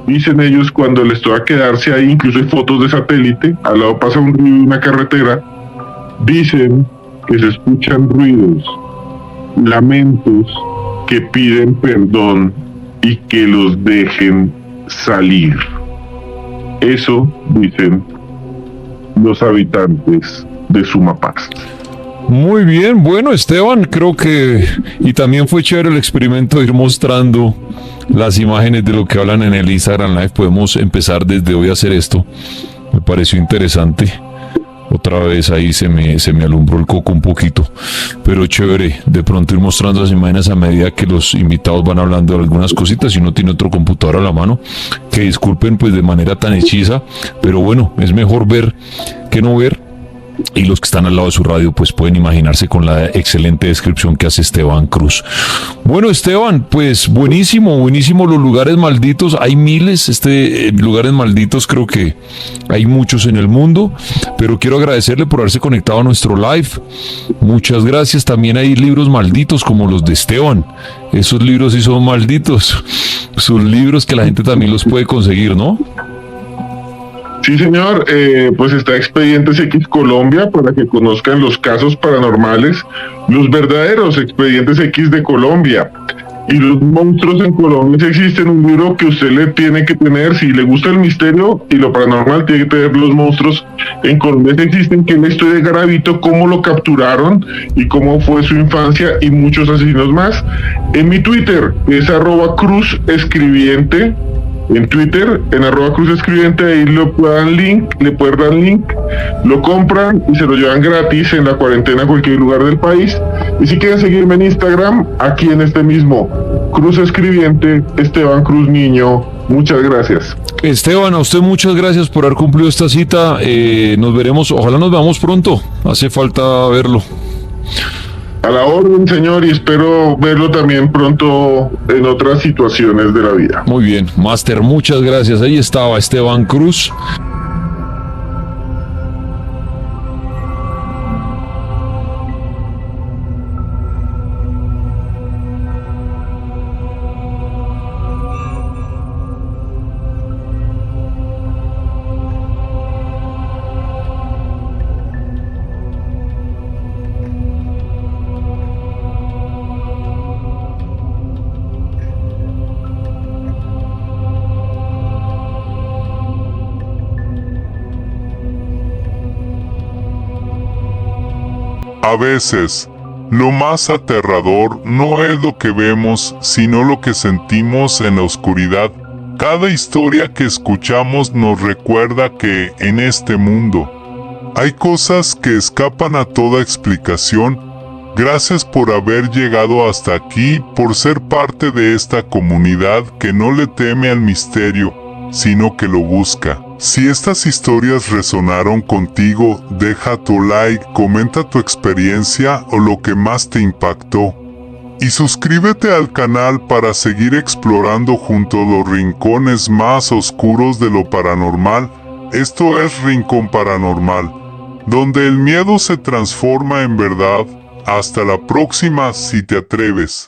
Dicen ellos, cuando les toca quedarse ahí, incluso hay fotos de satélite, al lado pasa un río y una carretera, dicen que se escuchan ruidos, lamentos que piden perdón y que los dejen salir. Eso dicen los habitantes de Sumapaz. Muy bien, bueno Esteban, creo que, y también fue chévere el experimento de ir mostrando las imágenes de lo que hablan en el Instagram Live. Podemos empezar desde hoy a hacer esto, me pareció interesante. Otra vez ahí se me alumbró el coco un poquito, pero chévere de pronto ir mostrando las imágenes a medida que los invitados van hablando de algunas cositas. Si uno tiene otro computador a la mano, que disculpen pues de manera tan hechiza, pero bueno, es mejor ver que no ver. Y los que están al lado de su radio pues pueden imaginarse con la excelente descripción que hace Esteban Cruz. Bueno Esteban, pues buenísimo los lugares malditos, hay miles, lugares malditos, creo que hay muchos en el mundo, pero quiero agradecerle por haberse conectado a nuestro live. Muchas gracias. También hay libros malditos como los de Esteban, esos libros sí son malditos, son libros que la gente también los puede conseguir, ¿no? Sí, señor, pues está Expedientes X Colombia para que conozcan los casos paranormales, los verdaderos Expedientes X de Colombia. y los monstruos en Colombia existen, un libro que usted le tiene que tener, si le gusta el misterio y lo paranormal, tiene que tener los monstruos en Colombia existen, que es la historia de Garavito, cómo lo capturaron y cómo fue su infancia y muchos asesinos más. En mi Twitter es @cruzescribiente. En Twitter, en @cruzescribiente, ahí le pueden dar link, lo compran y se lo llevan gratis en la cuarentena a cualquier lugar del país. Y si quieren seguirme en Instagram, aquí en este mismo, Cruz Escribiente, Esteban Cruz Niño. Muchas gracias. Esteban, a usted muchas gracias por haber cumplido esta cita. Nos veremos, ojalá nos veamos pronto. Hace falta verlo. A la orden, señor, y espero verlo también pronto en otras situaciones de la vida. Muy bien, Máster, muchas gracias. Ahí estaba Esteban Cruz. A veces, lo más aterrador no es lo que vemos, sino lo que sentimos en la oscuridad. Cada historia que escuchamos nos recuerda que, en este mundo, hay cosas que escapan a toda explicación. Gracias por haber llegado hasta aquí, por ser parte de esta comunidad que no le teme al misterio, sino que lo busca. Si estas historias resonaron contigo, deja tu like, comenta tu experiencia o lo que más te impactó. Y suscríbete al canal para seguir explorando junto a los rincones más oscuros de lo paranormal. Esto es Rincón Paranormal, donde el miedo se transforma en verdad. Hasta la próxima si te atreves.